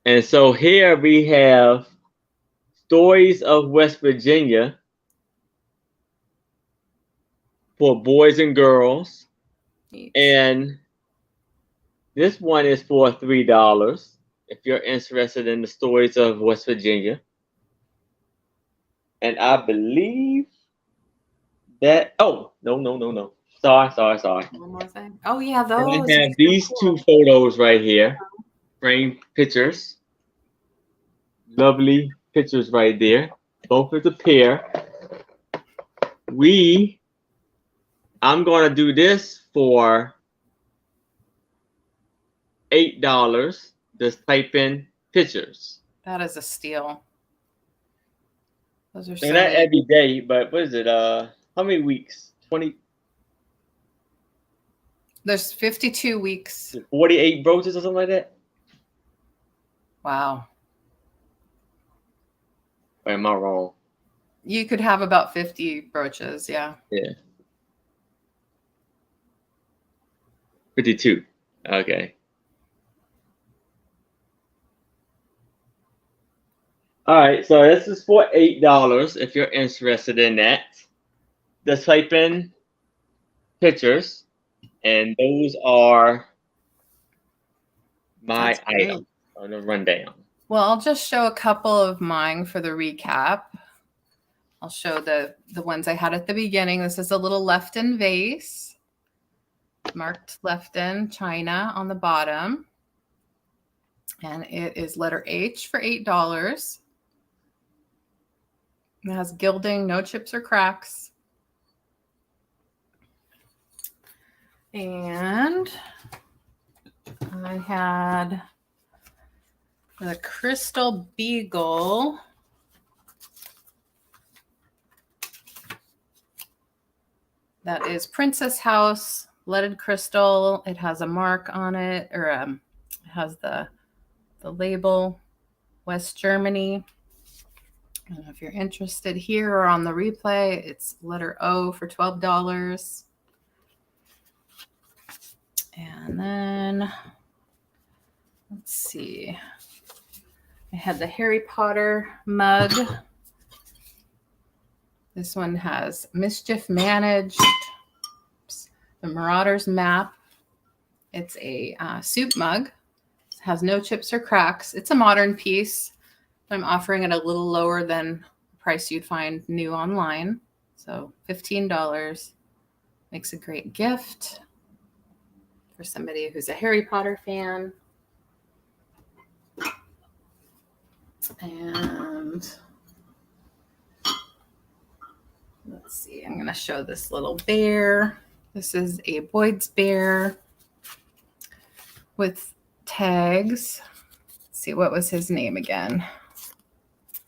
And so here we have Stories of West Virginia for boys and girls. Neat. And this one is for $3 if you're interested in the stories of West Virginia. And I believe that, oh, no. Sorry. One more thing. Oh yeah, And those. I are have so these cool. two photos right here, framed pictures. Lovely pictures right there. Both as a pair. I'm going to do this for $8. Just type in pictures. That is a steal. Those are so And not neat. every day, but what is it? How many weeks? 20, There's 52 weeks. 48 brooches or something like that? Wow. Or am I wrong? You could have about 50 brooches, yeah. Yeah. 52. Okay. All right, so this is for $8 if you're interested in that. Just type in pictures, and those are my That's great. items on the rundown. Well, I'll just show a couple of mine for the recap. I'll show the ones I had at the beginning. This is a little Lefton vase, marked Lefton China on the bottom. And it is letter H for $8. It has gilding, no chips or cracks. And I had the Crystal Beagle. That is Princess House, leaded crystal. It has a mark on it, or it has the label, West Germany. And if you're interested here or on the replay, it's letter O for $12. And then, let's see. I had the Harry Potter mug. This one has Mischief Managed, the Marauders map. It's a soup mug. It has no chips or cracks. It's a modern piece. I'm offering it a little lower than the price you'd find new online. So $15 makes a great gift for somebody who's a Harry Potter fan. And let's see, I'm going to show this little bear. This is a Boyd's bear with tags. Let's see, what was his name again?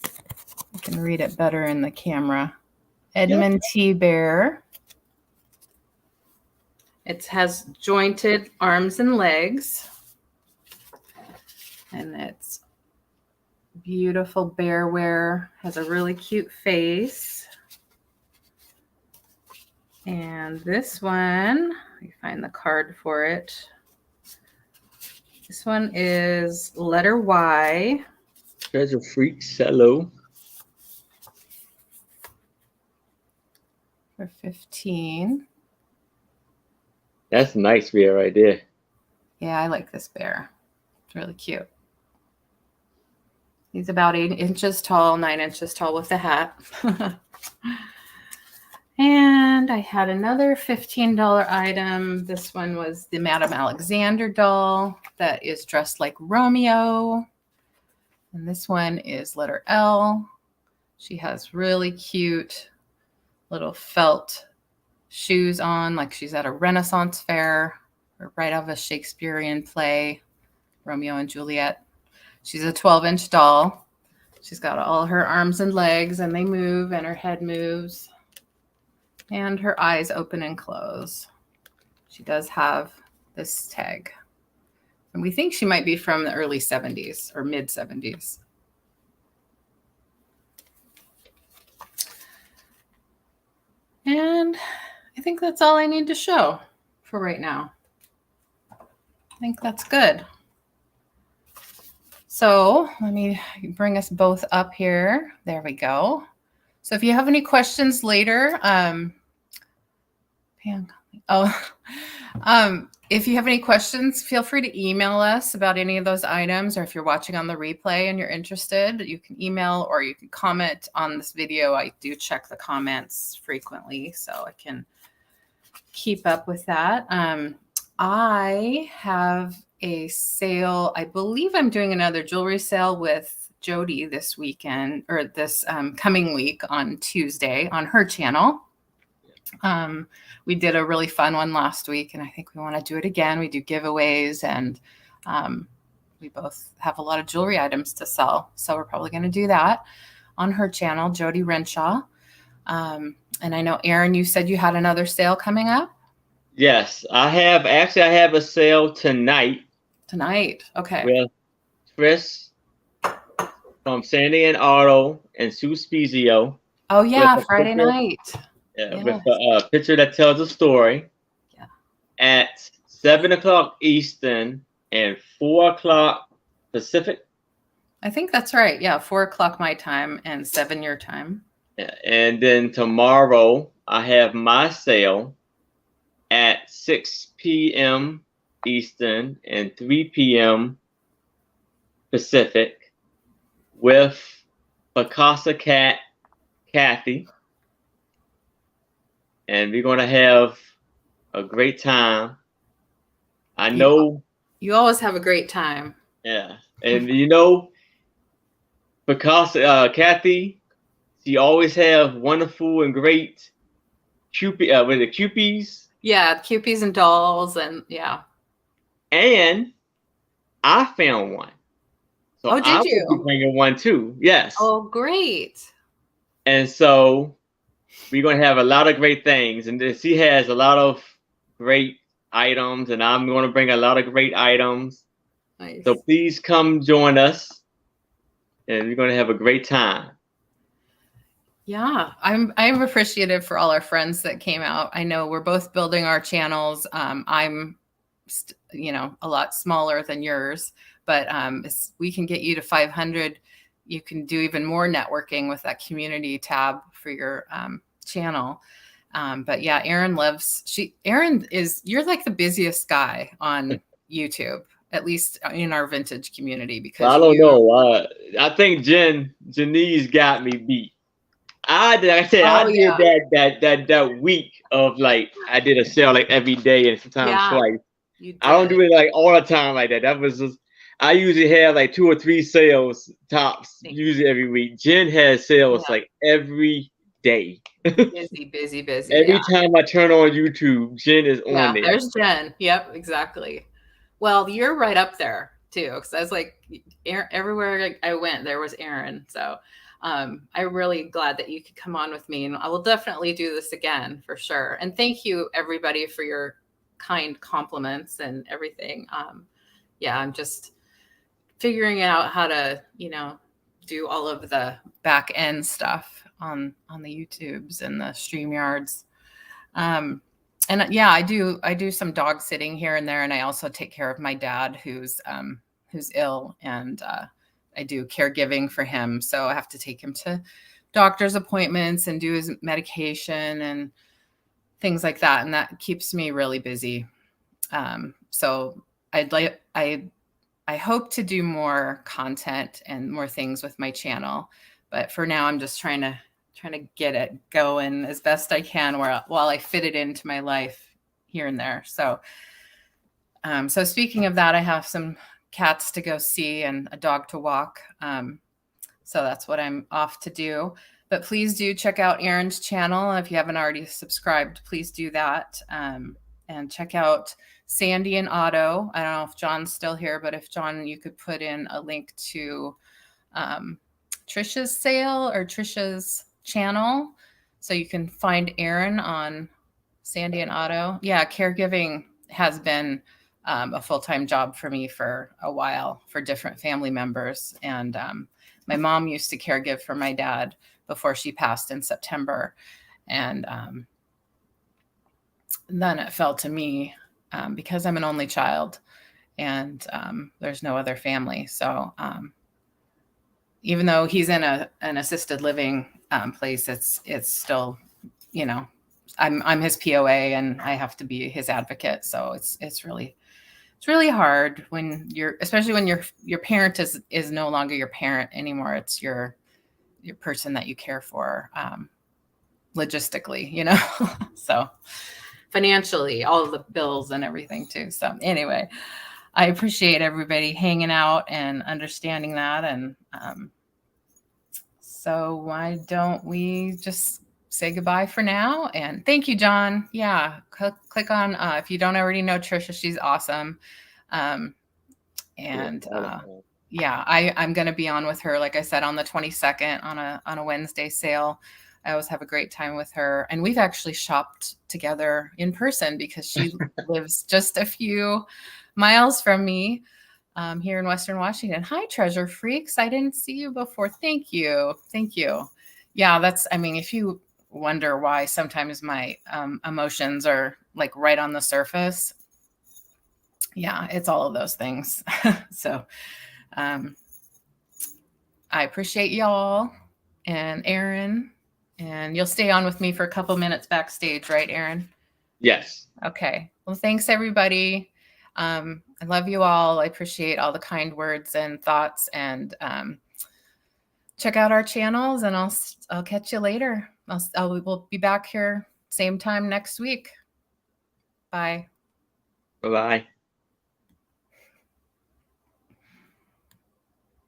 I can read it better in the camera. Edmund T. Bear. It has jointed arms and legs. And it's beautiful bear wear. Has a really cute face. And this one, let me find the card for it. This one is letter Y. Treasure Freaks, hello. For $15. That's a nice bear right there. Yeah, I like this bear. It's really cute. He's about 8 inches tall, 9 inches tall with a hat. And I had another $15 item. This one was the Madame Alexander doll that is dressed like Romeo. And this one is letter L. She has really cute little felt shoes on, like she's at a Renaissance fair or right out of a Shakespearean play, Romeo and Juliet. She's a 12-inch doll. She's got all her arms and legs, and they move, and her head moves, and her eyes open and close. She does have this tag. And we think she might be from the early 70s or mid 70s. And I think that's all I need to show for right now. I think that's good. So let me bring us both up here. There we go. So if you have any questions later, if you have any questions, feel free to email us about any of those items, or if you're watching on the replay and you're interested, you can email or you can comment on this video. I do check the comments frequently, so I can keep up with that. I have a sale. I believe I'm doing another jewelry sale with Jody this weekend, or this coming week on Tuesday on her channel. We did a really fun one last week, and I think we want to do it again. We do giveaways, and we both have a lot of jewelry items to sell. So we're probably going to do that on her channel, Jody Renshaw. And I know, Aaron, you said you had another sale coming up? Yes, I have. Actually, I have a sale tonight. Tonight, okay. With Chris from Sandy and Otto and Sue Spezio. Oh, yeah, Friday night. Yeah, yes. With a picture that tells a story. Yeah. At 7 o'clock Eastern and 4 o'clock Pacific. I think that's right. Yeah, 4 o'clock my time and 7 your time. Yeah, and then tomorrow I have my sale at 6 p.m. Eastern and 3 p.m. Pacific with Picasso Cat Kathy. And we're going to have a great time. I know. You always have a great time. Yeah. And you know, because Kathy, she always have wonderful and great Cupid, with the Cupies. Yeah, Cupies and dolls, and yeah. And I found one. So oh, did you? Will be bringing one too. Yes. Oh, great. And so we're going to have a lot of great things. And she has a lot of great items, and I'm going to bring a lot of great items. Nice. So please come join us, and we're going to have a great time. Yeah, I'm appreciative for all our friends that came out. I know we're both building our channels. I'm, a lot smaller than yours, but we can get you to 500. You can do even more networking with that community tab for your channel. But yeah, you're like the busiest guy on YouTube, at least in our vintage community, because I don't know. I think Janice got me beat. I did that week of like, I did a sale like every day and sometimes twice. I don't do it like all the time like that. That was just, I usually have like 2 or 3 sales tops usually every week. Jen has sales like every day. busy. Every time I turn on YouTube, Jen is on there. There's Jen. Yep, exactly. Well, you're right up there too, because I was like, everywhere I went, there was Aaron. So I'm really glad that you could come on with me, and I will definitely do this again for sure. And thank you everybody for your kind compliments and everything. I'm just figuring out how to, do all of the back end stuff on the YouTubes and the StreamYards. And I do some dog sitting here and there, and I also take care of my dad who's ill, and I do caregiving for him. So I have to take him to doctor's appointments and do his medication and things like that. And that keeps me really busy. So I I hope to do more content and more things with my channel, but for now I'm just trying to get it going as best I can while I fit it into my life here and there. So so speaking of that, I have some cats to go see and a dog to walk. So that's what I'm off to do. But please do check out Erin's channel. If you haven't already subscribed, please do that. And check out Sandy and Otto. I don't know if John's still here, but if John, you could put in a link to Trisha's sale or Trisha's channel, so you can find Erin on Sandy and Otto. Yeah, caregiving has been a full-time job for me for a while for different family members. And my mom used to caregive for my dad before she passed in September. And then it fell to me because I'm an only child and there's no other family. So even though he's in an assisted living place, it's still, you know, I'm his POA and I have to be his advocate. So it's really hard when especially when your parent is no longer your parent anymore. It's your person that you care for, logistically, you know, so financially, all of the bills and everything too. So anyway, I appreciate everybody hanging out and understanding that. And so why don't we just say goodbye for now? And thank you, John. Yeah, click on, if you don't already know Trisha, she's awesome. Yeah, I'm going to be on with her, like I said, on the 22nd on a Wednesday sale. I always have a great time with her. And we've actually shopped together in person because she lives just a few miles from me here in Western Washington. Hi, treasure freaks. I didn't see you before. Thank you. Thank you. Yeah, if you wonder why sometimes my emotions are like right on the surface, yeah, it's all of those things. So I appreciate y'all and Erin, and you'll stay on with me for a couple minutes backstage, right, Erin? Yes. Okay. Well, thanks everybody. I love you all. I appreciate all the kind words and thoughts, and check out our channels, and I'll catch you later. We'll be back here same time next week. Bye. Bye-bye.